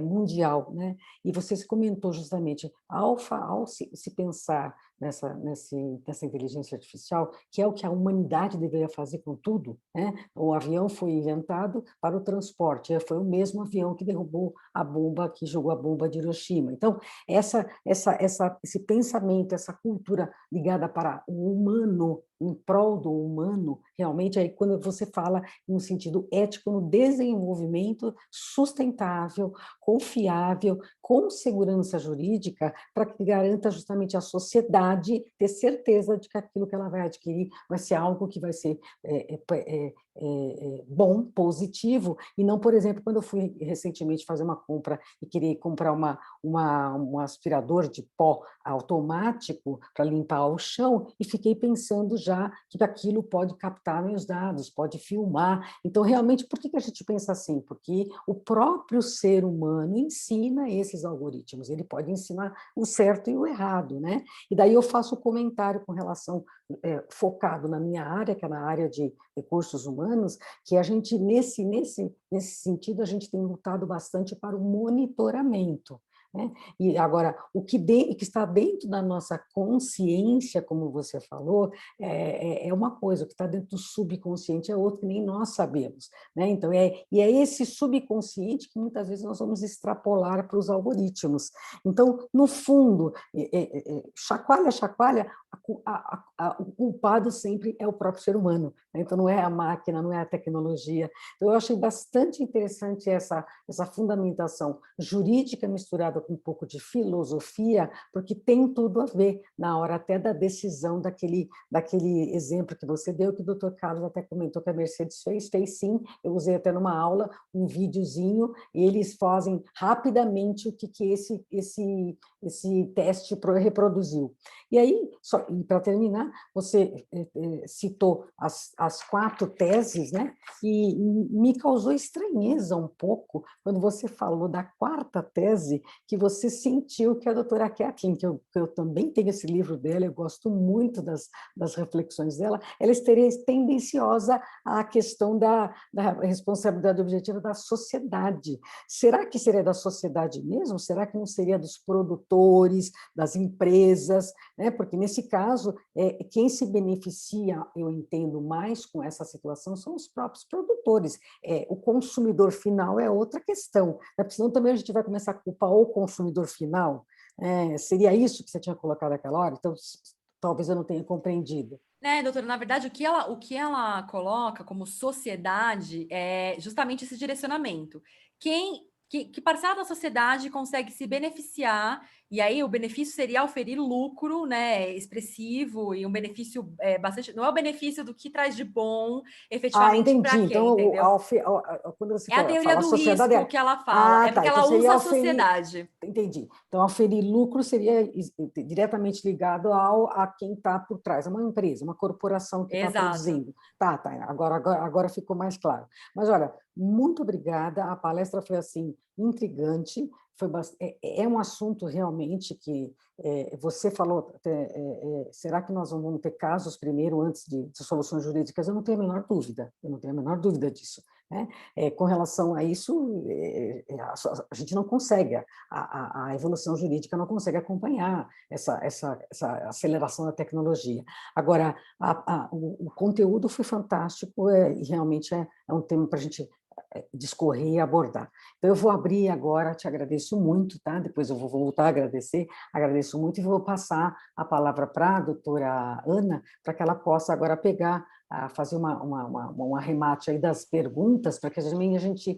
Mundial, né? E você comentou justamente, ao se pensar nessa inteligência artificial, que é o que a humanidade deveria fazer com tudo, né? O avião foi inventado para o transporte, foi o mesmo avião que derrubou a bomba, que jogou a bomba de Hiroshima. Então, esse pensamento, essa cultura ligada para o humano, em prol do humano, realmente, aí quando você fala no sentido ético, no desenvolvimento sustentável, confiável, com segurança jurídica, para que garanta justamente a sociedade ter certeza de que aquilo que ela vai adquirir vai ser algo que vai ser bom, positivo, e não, por exemplo, quando eu fui recentemente fazer uma compra e queria comprar um aspirador de pó automático para limpar o chão, e fiquei pensando já que aquilo pode captar meus dados, pode filmar. Então, realmente, por que a gente pensa assim? Porque o próprio ser humano ensina esses algoritmos, ele pode ensinar o certo e o errado, né? E daí eu faço um comentário com relação, focado na minha área, que é na área de recursos humanos, que a gente, nesse sentido, a gente tem lutado bastante para o monitoramento, né? E agora, o que está dentro da nossa consciência, como você falou, é uma coisa, o que está dentro do subconsciente é outra, que nem nós sabemos, né? Então, é esse subconsciente que muitas vezes nós vamos extrapolar para os algoritmos. Então, no fundo, chacoalha, o culpado sempre é o próprio ser humano, né? Então, não é a máquina, não é a tecnologia. Então, eu achei bastante interessante essa fundamentação jurídica misturada com um pouco de filosofia, porque tem tudo a ver na hora até da decisão daquele exemplo que você deu, que o doutor Carlos até comentou que a Mercedes fez sim, eu usei até numa aula um videozinho, e eles fazem rapidamente o que esse teste reproduziu. E aí, para terminar, você citou as 4 teses, né? E me causou estranheza um pouco quando você falou da 4ª tese, que você sentiu que a doutora Kathleen, que eu também tenho esse livro dela, eu gosto muito das reflexões dela, ela estaria tendenciosa à questão da responsabilidade objetiva da sociedade. Será que seria da sociedade mesmo? Será que não seria dos produtores, das empresas, né? Porque, nesse caso, quem se beneficia, eu entendo mais com essa situação, são os próprios produtores. O consumidor final é outra questão, né? Porque senão também a gente vai começar a culpar o consumidor final. Seria isso que você tinha colocado naquela hora? Então, talvez eu não tenha compreendido. Né, doutora, na verdade, o que ela coloca como sociedade é justamente esse direcionamento. Que parcela da sociedade consegue se beneficiar, e aí o benefício seria oferir lucro, né, expressivo, e um benefício bastante... Não é o benefício do que traz de bom, efetivamente, Entendi. para quem, Então, entendeu? quando você É a teoria fala do sociedade... risco que ela fala, é Tá. porque Então, ela seria usa a oferir... sociedade. Entendi. Então, oferir lucro seria diretamente ligado a quem está por trás, uma empresa, uma corporação que está Exato. produzindo. Tá. Agora ficou mais claro. Mas, olha, muito obrigada. A palestra foi, assim, intrigante. É um assunto realmente que você falou, será que nós vamos ter casos primeiro antes de soluções jurídicas? Eu não tenho a menor dúvida disso, né? Com relação a isso, a gente não consegue, a evolução jurídica não consegue acompanhar essa aceleração da tecnologia. Agora, o conteúdo foi fantástico, e realmente é um tema para a gente discorrer e abordar. Então, eu vou abrir agora, te agradeço muito, tá? Depois eu vou voltar a agradeço muito, e vou passar a palavra para a doutora Ana, para que ela possa agora pegar, fazer um arremate aí das perguntas, para que também a gente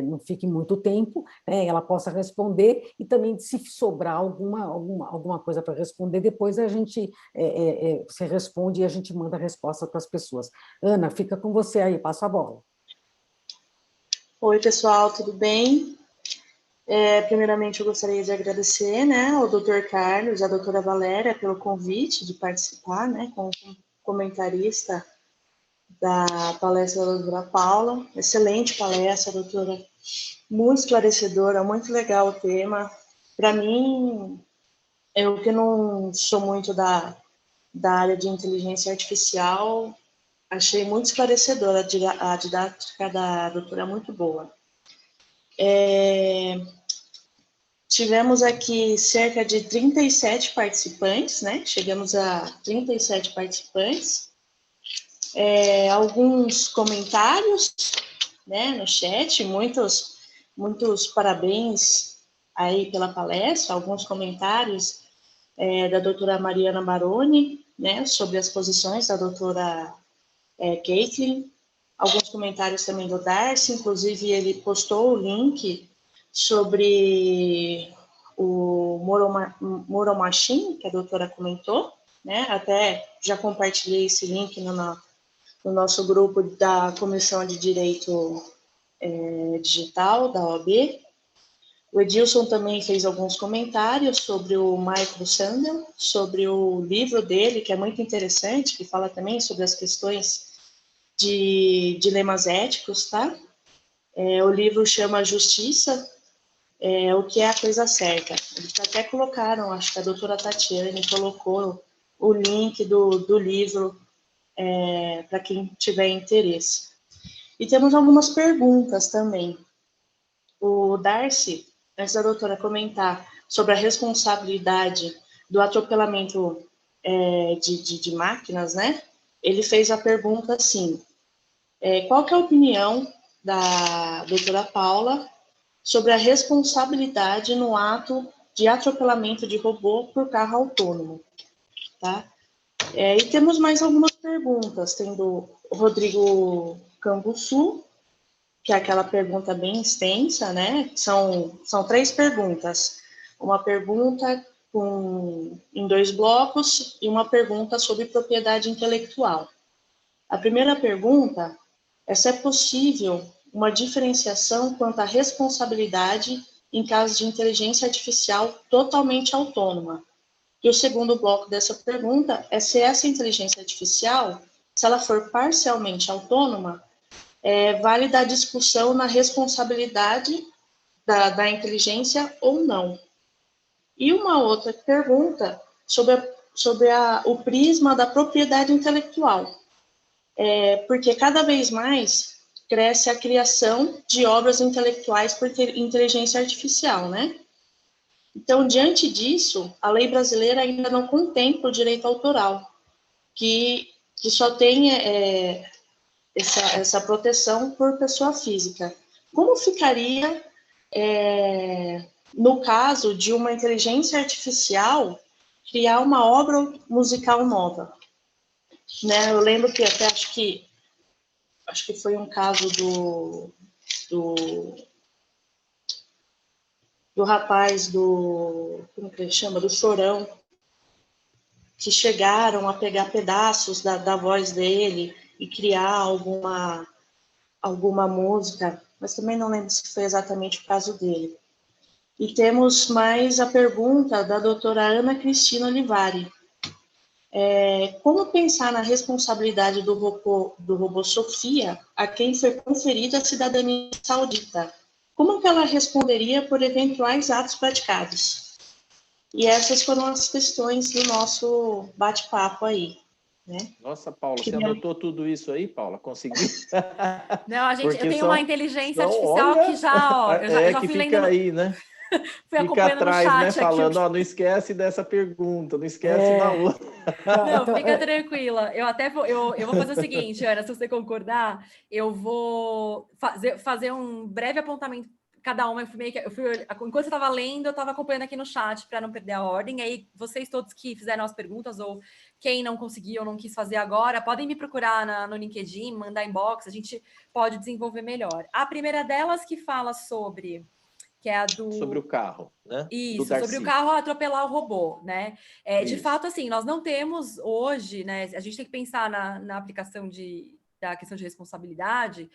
não fique muito tempo, né? Ela possa responder, e também, se sobrar alguma coisa para responder, depois a gente se responde e a gente manda a resposta para as pessoas. Ana, fica com você aí, passa a bola. Oi, pessoal, tudo bem? Primeiramente, eu gostaria de agradecer, né, ao Dr. Carlos e à doutora Valéria pelo convite de participar, né, como comentarista da palestra da doutora Paula. Excelente palestra, doutora, muito esclarecedora, muito legal o tema. Para mim, eu que não sou muito da área de inteligência artificial, achei muito esclarecedora, a didática da doutora é muito boa. Tivemos aqui cerca de 37 participantes, né? Chegamos a 37 participantes. Alguns comentários, né, no chat, muitos parabéns aí pela palestra, alguns comentários da doutora Mariana Baroni, né, sobre as posições da doutora Caitlin, alguns comentários também do Darcy, inclusive ele postou o link sobre o Moral Machine, que a doutora comentou, né? Até já compartilhei esse link no nosso grupo da Comissão de Direito Digital, da OAB. O Edilson também fez alguns comentários sobre o Michael Sandel, sobre o livro dele, que é muito interessante, que fala também sobre as questões de dilemas éticos, tá? O livro chama Justiça, o que é a coisa certa. Eles até colocaram, acho que a doutora Tatiane colocou o link do livro para quem tiver interesse. E temos algumas perguntas também. O Darcy, antes da doutora comentar sobre a responsabilidade do atropelamento de máquinas, né? Ele fez a pergunta assim, qual que é a opinião da doutora Paula sobre a responsabilidade no ato de atropelamento de robô por carro autônomo, tá? E temos mais algumas perguntas, tem do Rodrigo Cambuçu, que é aquela pergunta bem extensa, né? São 3 perguntas. Uma pergunta em 2 blocos e uma pergunta sobre propriedade intelectual. A primeira pergunta é se é possível uma diferenciação quanto à responsabilidade em caso de inteligência artificial totalmente autônoma. E o segundo bloco dessa pergunta é se essa inteligência artificial, se ela for parcialmente autônoma, vale dar discussão na responsabilidade da inteligência ou não. E uma outra pergunta sobre o prisma da propriedade intelectual. Porque cada vez mais cresce a criação de obras intelectuais por inteligência artificial, né? Então, diante disso, a lei brasileira ainda não contempla o direito autoral, que só tem essa proteção por pessoa física. Como ficaria no caso de uma inteligência artificial criar uma obra musical nova? Né? Eu lembro que até acho que foi um caso do rapaz como que ele chama? Do Chorão, que chegaram a pegar pedaços da voz dele e criar alguma música, mas também não lembro se foi exatamente o caso dele. E temos mais a pergunta da doutora Ana Cristina Olivari. Como pensar na responsabilidade do robô Sofia, a quem foi conferida a cidadania saudita? Como que ela responderia por eventuais atos praticados? E essas foram as questões do nosso bate-papo aí, né? Nossa, Paula, você anotou tudo isso aí, Paula? Conseguiu? Não, eu tenho uma inteligência artificial que já, eu já que fui fica lendo... aí, né? Fui fica acompanhando atrás, no chat né? Falando, aqui. não esquece dessa pergunta, não esquece da outra. Não, fica tranquila. Eu vou fazer o seguinte, Ana, se você concordar, eu vou fazer um breve apontamento cada uma. Enquanto você estava lendo, eu estava acompanhando aqui no chat para não perder a ordem. Aí, vocês todos que fizeram as perguntas, ou quem não conseguiu ou não quis fazer agora, podem me procurar no LinkedIn, mandar inbox, a gente pode desenvolver melhor. A primeira delas que fala sobre... que é a sobre o carro, né? Isso, sobre o carro atropelar o robô, né? De fato, assim, nós não temos hoje, né? A gente tem que pensar na aplicação da questão de responsabilidade,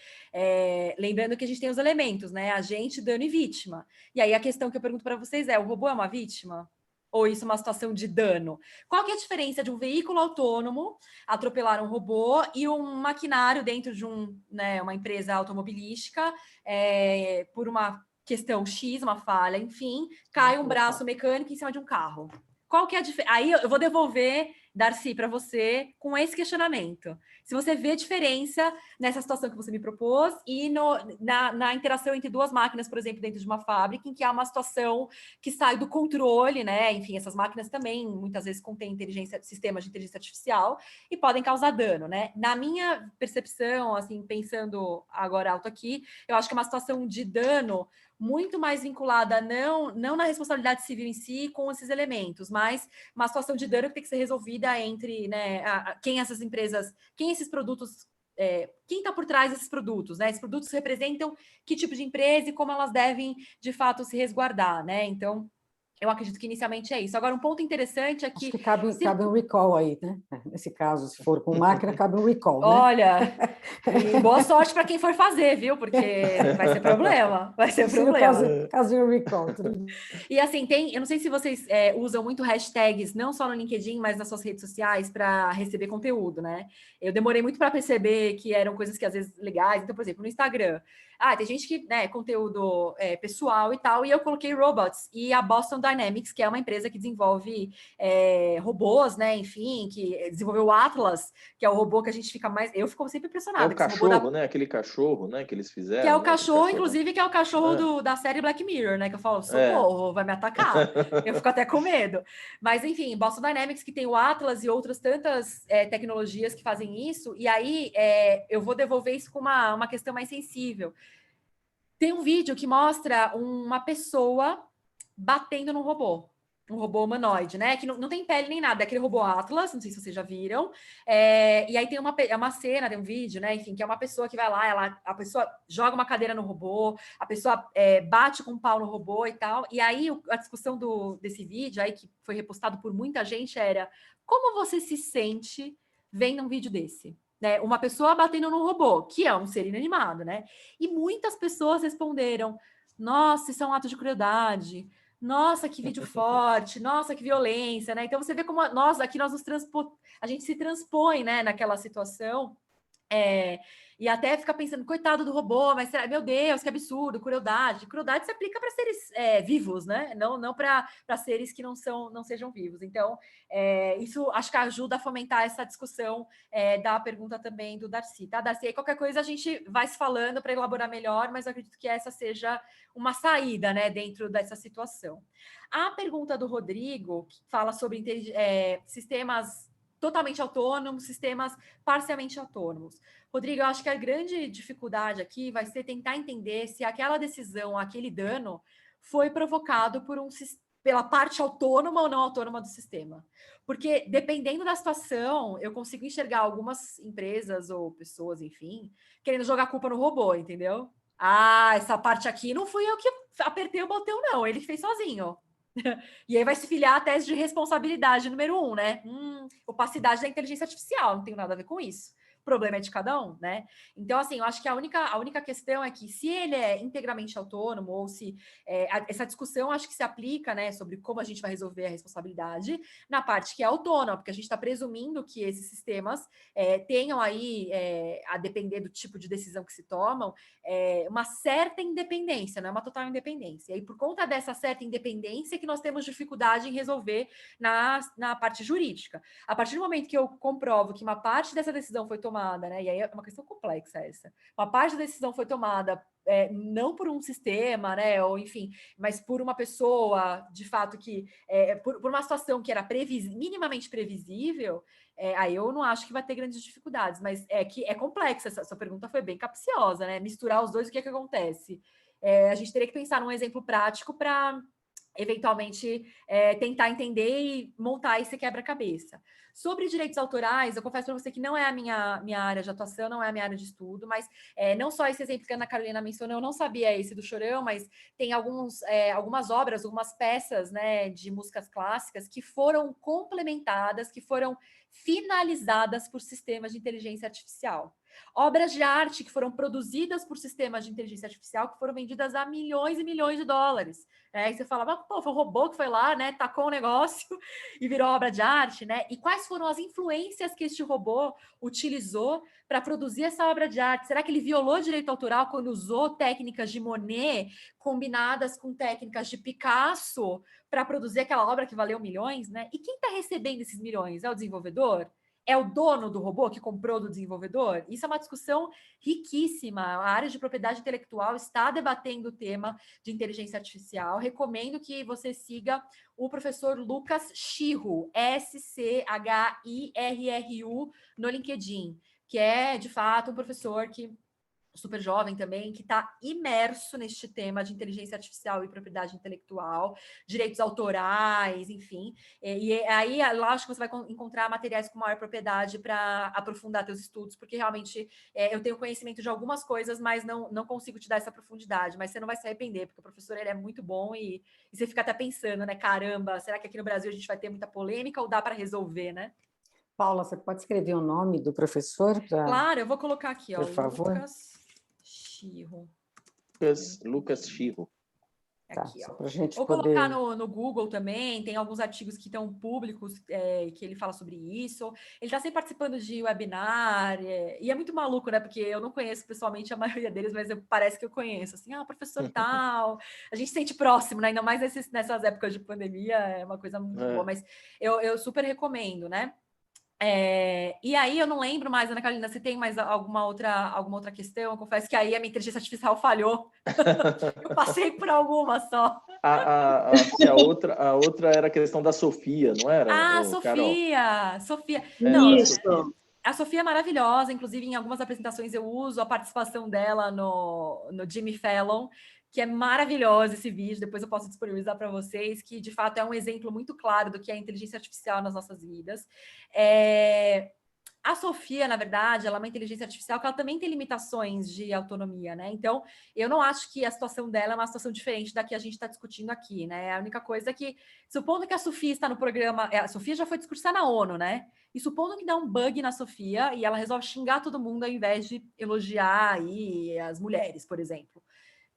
lembrando que a gente tem os elementos, né? Agente, dano e vítima. E aí a questão que eu pergunto para vocês o robô é uma vítima? Ou isso é uma situação de dano? Qual que é a diferença de um veículo autônomo atropelar um robô e um maquinário dentro de uma empresa automobilística por uma questão X, uma falha, enfim, cai um braço mecânico em cima de um carro. Qual que é a diferença? Aí eu vou devolver Darcy, para você, com esse questionamento. Se você vê diferença nessa situação que você me propôs e na interação entre duas máquinas, por exemplo, dentro de uma fábrica, em que há uma situação que sai do controle, né? Enfim, essas máquinas também muitas vezes contêm sistemas de inteligência artificial e podem causar dano, né? Na minha percepção, assim, pensando agora alto aqui, eu acho que é uma situação de dano muito mais vinculada não na responsabilidade civil em si com esses elementos, mas uma situação de dano que tem que ser resolvida entre, né, quem essas empresas, quem esses produtos, quem está por trás desses produtos, né? Esses produtos representam que tipo de empresa e como elas devem, de fato, se resguardar, né? Então, eu acredito que inicialmente é isso. Agora, um ponto interessante é que... Acho que cabe um recall aí, né? Nesse caso, se for com máquina, cabe um recall, né? Olha, e boa sorte para quem for fazer, viu? Porque vai ser problema, vai ser problema. Caso um recall. E assim, eu não sei se vocês usam muito hashtags, não só no LinkedIn, mas nas suas redes sociais, para receber conteúdo, né? Eu demorei muito para perceber que eram coisas que às vezes legais. Então, por exemplo, no Instagram, tem gente que, né, conteúdo pessoal e tal, e eu coloquei robots e a Boston Dynamics, que é uma empresa que desenvolve robôs, né? Enfim, que desenvolveu o Atlas, que é o robô que a gente fica mais... Eu fico sempre impressionada. É o cachorro, né? Aquele cachorro, né? Que eles fizeram. Que é o né? cachorro, inclusive, que é o cachorro da série Black Mirror, né? Que eu falo, socorro, vai me atacar. Eu fico até com medo. Mas, enfim, Boston Dynamics, que tem o Atlas e outras tantas tecnologias que fazem isso. E aí, eu vou devolver isso com uma questão mais sensível. Tem um vídeo que mostra uma pessoa batendo num robô. Um robô humanoide, né? Que não tem pele nem nada, é aquele robô Atlas, não sei se vocês já viram. E aí tem uma cena, tem um vídeo, né? Enfim, que é uma pessoa que vai lá, a pessoa joga uma cadeira no robô, a pessoa bate com um pau no robô e tal. E aí a discussão desse vídeo, aí que foi repostado por muita gente, era: como você se sente vendo um vídeo desse? Né, uma pessoa batendo num robô, que é um ser inanimado, né? E muitas pessoas responderam: nossa, isso é um ato de crueldade. Nossa, que vídeo forte. Nossa, que violência, né? Então você vê como a gente se transpõe, né, naquela situação. E até fica pensando, coitado do robô, mas meu Deus, que absurdo, crueldade. Crueldade se aplica para seres vivos, né? Não para seres que não sejam vivos. Então, isso acho que ajuda a fomentar essa discussão da pergunta também do Darcy, tá, Darcy? Aí qualquer coisa a gente vai se falando para elaborar melhor, mas eu acredito que essa seja uma saída, né, dentro dessa situação. A pergunta do Rodrigo, que fala sobre sistemas totalmente autônomos, sistemas parcialmente autônomos. Rodrigo, eu acho que a grande dificuldade aqui vai ser tentar entender se aquela decisão, aquele dano, foi provocado pela parte autônoma ou não autônoma do sistema. Porque, dependendo da situação, eu consigo enxergar algumas empresas ou pessoas, enfim, querendo jogar a culpa no robô, entendeu? Essa parte aqui não fui eu que apertei o botão, não, ele fez sozinho. E aí vai se filiar a tese de responsabilidade número 1, né? Opacidade da inteligência artificial, não tem nada a ver com isso. O problema é de cada um, né? Então, assim, eu acho que a única questão é que se ele é integralmente autônomo ou se essa discussão acho que se aplica, né, sobre como a gente vai resolver a responsabilidade na parte que é autônoma, porque a gente está presumindo que esses sistemas tenham aí, a depender do tipo de decisão que se tomam, uma certa independência, não é uma total independência. E aí, por conta dessa certa independência que nós temos dificuldade em resolver na parte jurídica. A partir do momento que eu comprovo que uma parte dessa decisão foi tomada, né, e aí é uma questão complexa essa, uma parte da decisão foi tomada não por um sistema, né, ou enfim, mas por uma pessoa, de fato, que por uma situação que era minimamente previsível, aí eu não acho que vai ter grandes dificuldades, mas que é complexa, essa pergunta foi bem capciosa, né? Misturar os dois, o que é que acontece? A gente teria que pensar num exemplo prático para eventualmente tentar entender e montar esse quebra-cabeça. Sobre direitos autorais, eu confesso para você que não é a minha área de atuação, não é a minha área de estudo, mas não só esse exemplo que a Ana Carolina mencionou, eu não sabia esse do Chorão, mas tem algumas obras, algumas peças, né, de músicas clássicas que foram complementadas, que foram finalizadas por sistemas de inteligência artificial. Obras de arte que foram produzidas por sistemas de inteligência artificial que foram vendidas a milhões e milhões de dólares. Aí você fala, mas, pô, foi o robô que foi lá, né, tacou o negócio e virou obra de arte, né? E quais foram as influências que este robô utilizou para produzir essa obra de arte? Será que ele violou direito autoral quando usou técnicas de Monet combinadas com técnicas de Picasso para produzir aquela obra que valeu milhões, né? E quem está recebendo esses milhões? É o desenvolvedor? É o dono do robô que comprou do desenvolvedor? Isso é uma discussão riquíssima. A área de propriedade intelectual está debatendo o tema de inteligência artificial. Recomendo que você siga o professor Lucas Schirru, SCHIRRU, no LinkedIn, que é, de fato, um professor que super jovem também, que está imerso neste tema de inteligência artificial e propriedade intelectual, direitos autorais, enfim. E aí, lá acho que você vai encontrar materiais com maior propriedade para aprofundar teus estudos, porque realmente eu tenho conhecimento de algumas coisas, mas não consigo te dar essa profundidade. Mas você não vai se arrepender, porque o professor ele é muito bom e você fica até pensando, né? Caramba, será que aqui no Brasil a gente vai ter muita polêmica ou dá para resolver, né? Paula, você pode escrever o nome do professor? Claro, eu vou colocar aqui, ó, por favor. Lucas Schirru. Aqui, tá, ó. Pra gente Vou poder... colocar no Google também, tem alguns artigos que estão públicos, que ele fala sobre isso. Ele está sempre participando de webinar, e é muito maluco, né? Porque eu não conheço pessoalmente a maioria deles, mas parece que eu conheço. Assim, professor tal, a gente se sente próximo, né? Ainda mais nessas épocas de pandemia, é uma coisa muito boa. Mas eu super recomendo, né? E aí eu não lembro mais, Ana Carolina, se tem mais alguma outra questão? Eu confesso que aí a minha inteligência artificial falhou. Eu passei por alguma só. A outra era a questão da Sofia, não era? Sofia! Sofia. Não, isso. A Sofia é maravilhosa, inclusive em algumas apresentações eu uso a participação dela no Jimmy Fallon, que é maravilhoso esse vídeo, depois eu posso disponibilizar para vocês, que de fato é um exemplo muito claro do que é a inteligência artificial nas nossas vidas. A Sofia, na verdade, ela é uma inteligência artificial que ela também tem limitações de autonomia, né? Então, eu não acho que a situação dela é uma situação diferente da que a gente está discutindo aqui, né? A única coisa é que, supondo que a Sofia está no programa... A Sofia já foi discursar na ONU, né? E supondo que dá um bug na Sofia e ela resolve xingar todo mundo ao invés de elogiar aí as mulheres, por exemplo.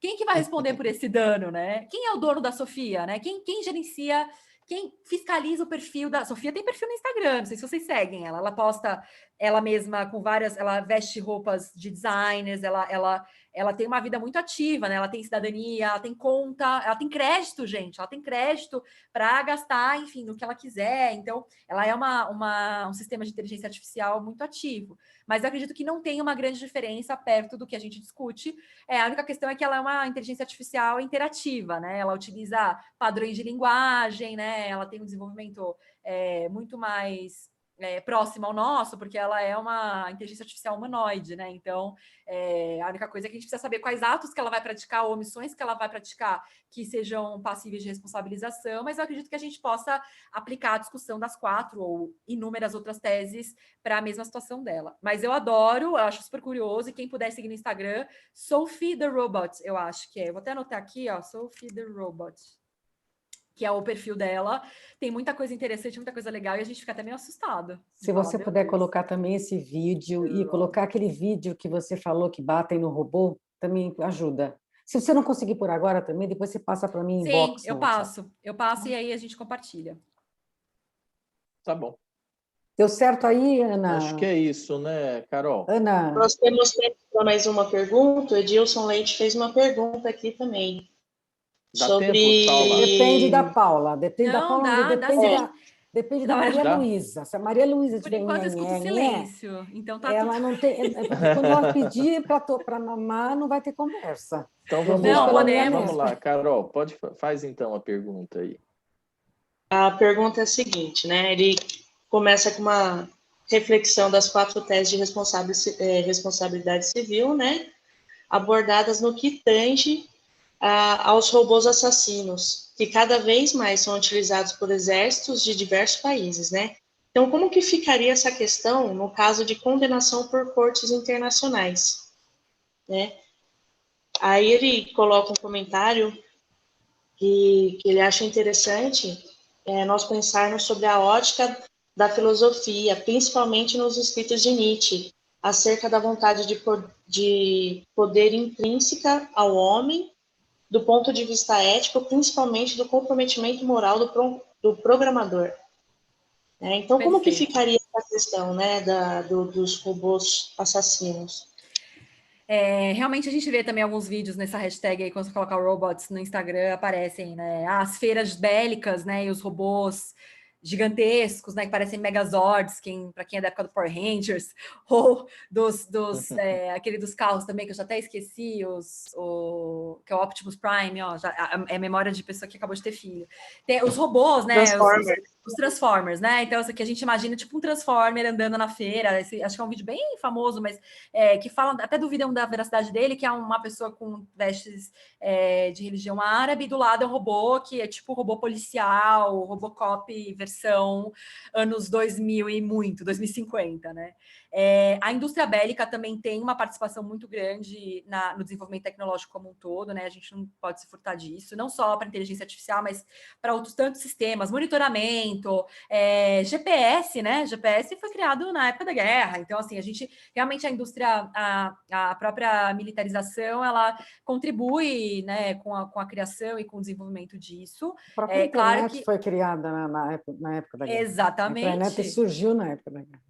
Quem que vai responder por esse dano, né? Quem é o dono da Sofia, né? Quem gerencia... Quem fiscaliza o perfil da... Sofia tem perfil no Instagram, não sei se vocês seguem ela. Ela posta ela mesma com várias... Ela veste roupas de designers, ela tem uma vida muito ativa, né? Ela tem cidadania, ela tem conta, ela tem crédito, gente. Ela tem crédito para gastar, enfim, no que ela quiser. Então, ela é um sistema de inteligência artificial muito ativo. Mas eu acredito que não tem uma grande diferença perto do que a gente discute. A única questão é que ela é uma inteligência artificial interativa, né? Ela utiliza padrões de linguagem, né? Ela tem um desenvolvimento muito mais próximo ao nosso, porque ela é uma inteligência artificial humanoide, né? Então, a única coisa é que a gente precisa saber quais atos que ela vai praticar ou omissões que ela vai praticar que sejam passíveis de responsabilização, mas eu acredito que a gente possa aplicar a discussão das 4 ou inúmeras outras teses para a mesma situação dela. Mas eu adoro, eu acho super curioso, e quem puder seguir no Instagram, Sophie the Robot, eu acho que é. Eu vou até anotar aqui, ó, Sophie the Robot, que é o perfil dela. Tem muita coisa interessante, muita coisa legal, e a gente fica até meio assustado. Se você puder colocar também esse vídeo e colocar aquele vídeo que você falou que batem no robô, também ajuda. Se você não conseguir por agora também, depois você passa para mim em box. Sim, eu passo e aí a gente compartilha. Tá bom. Deu certo aí, Ana? Acho que é isso, né, Carol? Ana? Nós temos tempo para mais uma pergunta. O Edilson Leite fez uma pergunta aqui também. Dá tempo, Paula? Depende da Paula. Depende da Paula, depende da Maria Luísa. Se a Maria Luísa tiver... Por enquanto, eu escuto silêncio. Então tá ela não tem... Quando ela pedir para mamar, não vai ter conversa. Então vamos lá, Carol, faz então a pergunta aí. A pergunta é a seguinte, né? Ele começa com uma reflexão das 4 teses de responsabilidade civil, né? Abordadas no que tange aos robôs assassinos, que cada vez mais são utilizados por exércitos de diversos países, né? Então, como que ficaria essa questão no caso de condenação por cortes internacionais, né? Aí ele coloca um comentário que ele acha interessante, nós pensarmos sobre a ótica da filosofia, principalmente nos escritos de Nietzsche, acerca da vontade de poder intrínseca ao homem, do ponto de vista ético, principalmente do comprometimento moral do programador. Então, como que Perfeito. ficaria essa questão, né, dos robôs assassinos? Realmente a gente vê também alguns vídeos nessa hashtag aí, quando você colocar robots no Instagram, aparecem, né, as feiras bélicas, né, e os robôs gigantescos, né, que parecem megazords, para quem é da época do Power Rangers, ou aquele dos carros também, que eu já até esqueci, que é o Optimus Prime, ó, é memória de pessoa que acabou de ter filho. Tem os robôs, né, os Transformers, né, então isso aqui a gente imagina tipo um Transformer andando na feira, acho que é um vídeo bem famoso, mas que falam, até duvidam da veracidade dele, que é uma pessoa com vestes de religião árabe, e do lado é um robô que é tipo robô policial, Robocop versão anos 2000 e muito, 2050, né? A indústria bélica também tem uma participação muito grande no desenvolvimento tecnológico como um todo, né? A gente não pode se furtar disso, não só para inteligência artificial, mas para outros tantos sistemas, monitoramento, GPS, né? GPS foi criado na época da guerra, então assim, realmente a indústria, a própria militarização, ela contribui, né, com a criação e com o desenvolvimento disso. A própria internet claro que foi criada na época da guerra. exatamente. A internet surgiu na época da guerra.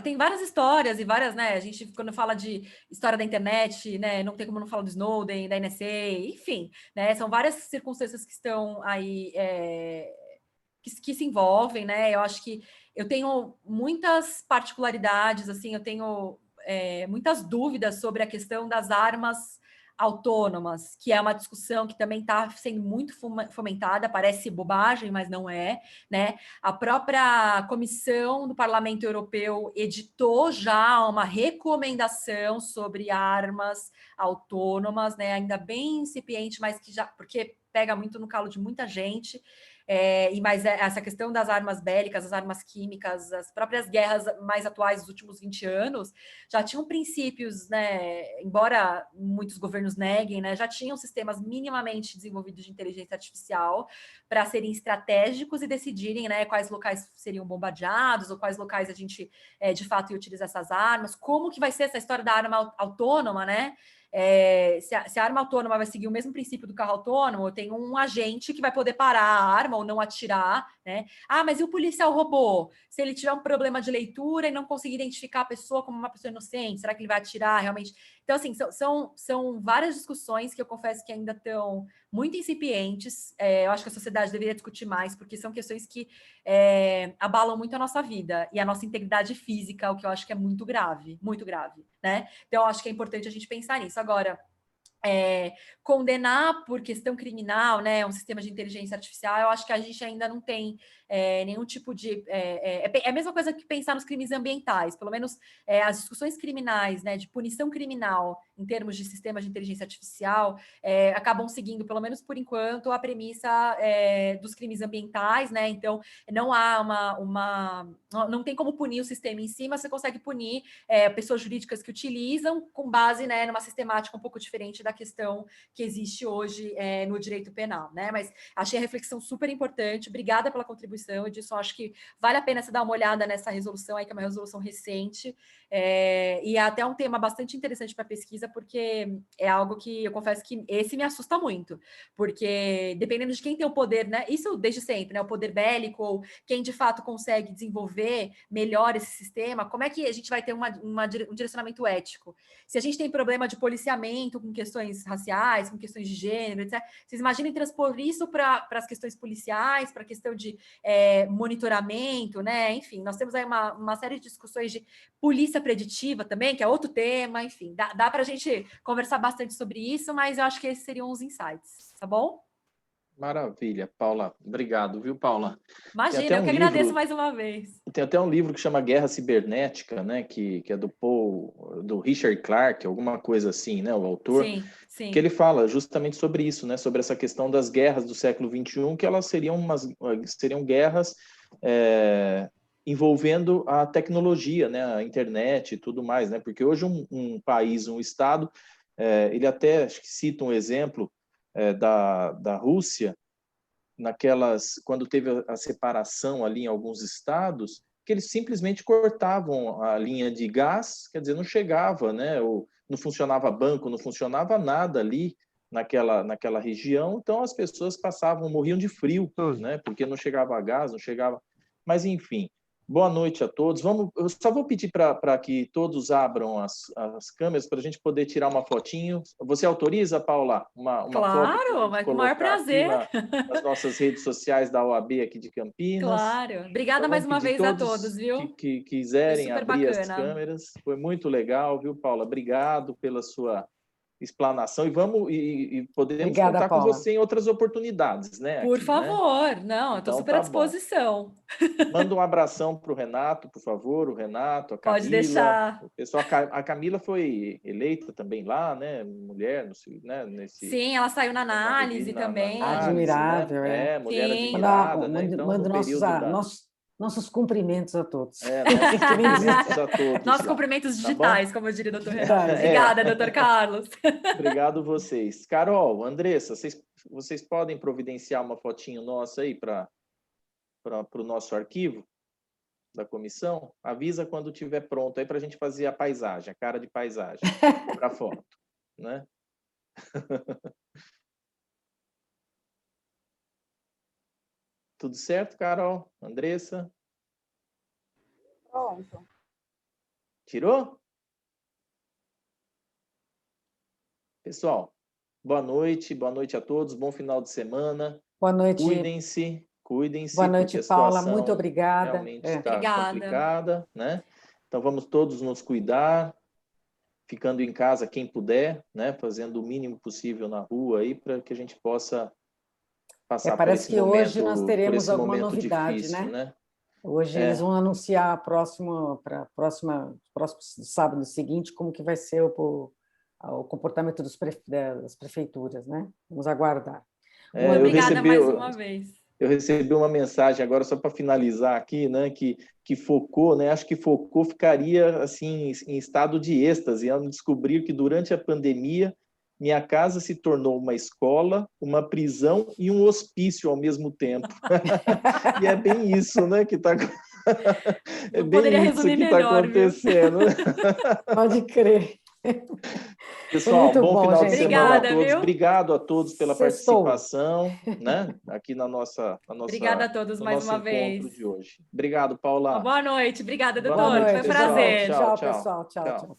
Tem várias histórias e várias, né? A gente, quando fala de história da internet, né? Não tem como não falar do Snowden, da NSA, enfim, né? São várias circunstâncias que estão aí, que se envolvem, né? Eu acho que eu tenho muitas particularidades, assim, eu tenho muitas dúvidas sobre a questão das armas autônomas, que é uma discussão que também está sendo muito fomentada, parece bobagem, mas não é, né? A própria Comissão do Parlamento Europeu editou já uma recomendação sobre armas autônomas, né? Ainda bem incipiente, mas que já, porque pega muito no calo de muita gente. Mas essa questão das armas bélicas, as armas químicas, as próprias guerras mais atuais dos últimos 20 anos, já tinham princípios, né, embora muitos governos neguem, né, já tinham sistemas minimamente desenvolvidos de inteligência artificial para serem estratégicos e decidirem, né, quais locais seriam bombardeados ou quais locais a gente, de fato, ia utilizar essas armas, como que vai ser essa história da arma autônoma, né? Se a arma autônoma vai seguir o mesmo princípio do carro autônomo, eu tenho um agente que vai poder parar a arma ou não atirar, né? Mas e o policial robô? Se ele tiver um problema de leitura e não conseguir identificar a pessoa como uma pessoa inocente, será que ele vai atirar realmente? Então, assim, são várias discussões que eu confesso que ainda estão muito incipientes. Eu acho que a sociedade deveria discutir mais, porque são questões que abalam muito a nossa vida e a nossa integridade física, o que eu acho que é muito grave, né? Então, eu acho que é importante a gente pensar nisso. Agora, condenar por questão criminal, né, um sistema de inteligência artificial, eu acho que a gente ainda não tem nenhum tipo de... É a mesma coisa que pensar nos crimes ambientais, pelo menos as discussões criminais, né, de punição criminal em termos de sistemas de inteligência artificial, acabam seguindo, pelo menos por enquanto, a premissa dos crimes ambientais, né, então não há não tem como punir o sistema em si, mas você consegue punir pessoas jurídicas que utilizam com base, né, numa sistemática um pouco diferente da questão que existe hoje no direito penal, né? Mas achei a reflexão super importante. Obrigada pela contribuição. Eu disse, acho que vale a pena você dar uma olhada nessa resolução aí, que é uma resolução recente, e é até um tema bastante interessante para pesquisa, porque é algo que eu confesso que esse me assusta muito, porque dependendo de quem tem o poder, né? Isso desde sempre, né? O poder bélico, ou quem de fato consegue desenvolver melhor esse sistema, como é que a gente vai ter um direcionamento ético? Se a gente tem problema de policiamento com questões raciais, com questões de gênero, etc., vocês imaginem transpor isso para as questões policiais, para a questão de monitoramento, né? Enfim, nós temos aí uma série de discussões de polícia preditiva também, que é outro tema, enfim, dá para a gente conversar bastante sobre isso, mas eu acho que esses seriam os insights, tá bom? Maravilha, Paula. Obrigado, viu, Paula? Imagina, eu que agradeço mais uma vez. Tem até um livro que chama Guerra Cibernética, né, que é do Richard Clarke, alguma coisa assim, né, o autor, sim. que ele fala justamente sobre isso, né, sobre essa questão das guerras do século XXI, que elas seriam guerras envolvendo a tecnologia, né, a internet e tudo mais, né, porque hoje um país, um Estado, ele até acho que cita um exemplo da Rússia, quando teve a separação ali em alguns estados, que eles simplesmente cortavam a linha de gás, quer dizer, não chegava, né? Ou não funcionava banco, não funcionava nada ali naquela região, então as pessoas morriam de frio, né? Porque não chegava gás, não chegava... Mas, enfim, boa noite a todos. Eu só vou pedir para que todos abram as câmeras para a gente poder tirar uma fotinho. Você autoriza, Paula, uma foto? Claro, mas com o maior prazer. Nas nossas redes sociais da OAB aqui de Campinas. Claro. Obrigada Então, mais uma vez a todos, viu? Que quiserem abrir bacana. as câmeras. Foi muito legal, viu, Paula? Obrigado pela sua explanação e podemos Obrigada, contar Paula. com você em outras oportunidades, né? Por aqui, favor, né? não, eu estou Então, super à disposição. Manda um abração para o Renato, por favor, o Renato, a Camila. Pode deixar. O pessoal, a Camila foi eleita também lá, né? Mulher, né? Sim, ela saiu na análise também. Admirável, né? Mulher Sim. admirada, né? Então, mando nossos cumprimentos a todos. Nossos cumprimentos a todos. Nossos cumprimentos digitais, como eu diria o doutor Renato. Obrigada, doutor Carlos. Obrigado vocês. Carol, Andressa, vocês podem providenciar uma fotinho nossa aí para o nosso arquivo da comissão? Avisa quando estiver pronto aí para a gente fazer a paisagem, a cara de paisagem para a foto, né? Tudo certo, Carol? Andressa? Pronto. Tirou? Pessoal, boa noite a todos, bom final de semana. Boa noite. Cuidem-se. Boa noite, Paula, muito obrigada. Realmente está complicada, né? Então vamos todos nos cuidar, ficando em casa quem puder, né? Fazendo o mínimo possível na rua aí para que a gente possa passar por esse momento. Parece que hoje nós teremos alguma novidade, difícil, né? Hoje eles vão anunciar para próximo sábado seguinte como que vai ser o comportamento das prefeituras, né? Vamos aguardar. Obrigada mais uma vez. Eu recebi uma mensagem agora, só para finalizar aqui, né, que Foucault, né, acho que Foucault ficaria assim, em estado de êxtase, ao descobrir que durante a pandemia minha casa se tornou uma escola, uma prisão e um hospício ao mesmo tempo. E é bem isso, né, que está acontecendo. Pode crer. Pessoal, bom final de semana a todos. Viu? Obrigado a todos pela participação, né? Aqui na nossa Obrigada a todos mais uma vez. De hoje. Obrigado, Paula. Boa noite. Obrigada, doutor. Boa noite, foi um prazer. Tchau, pessoal. Tchau.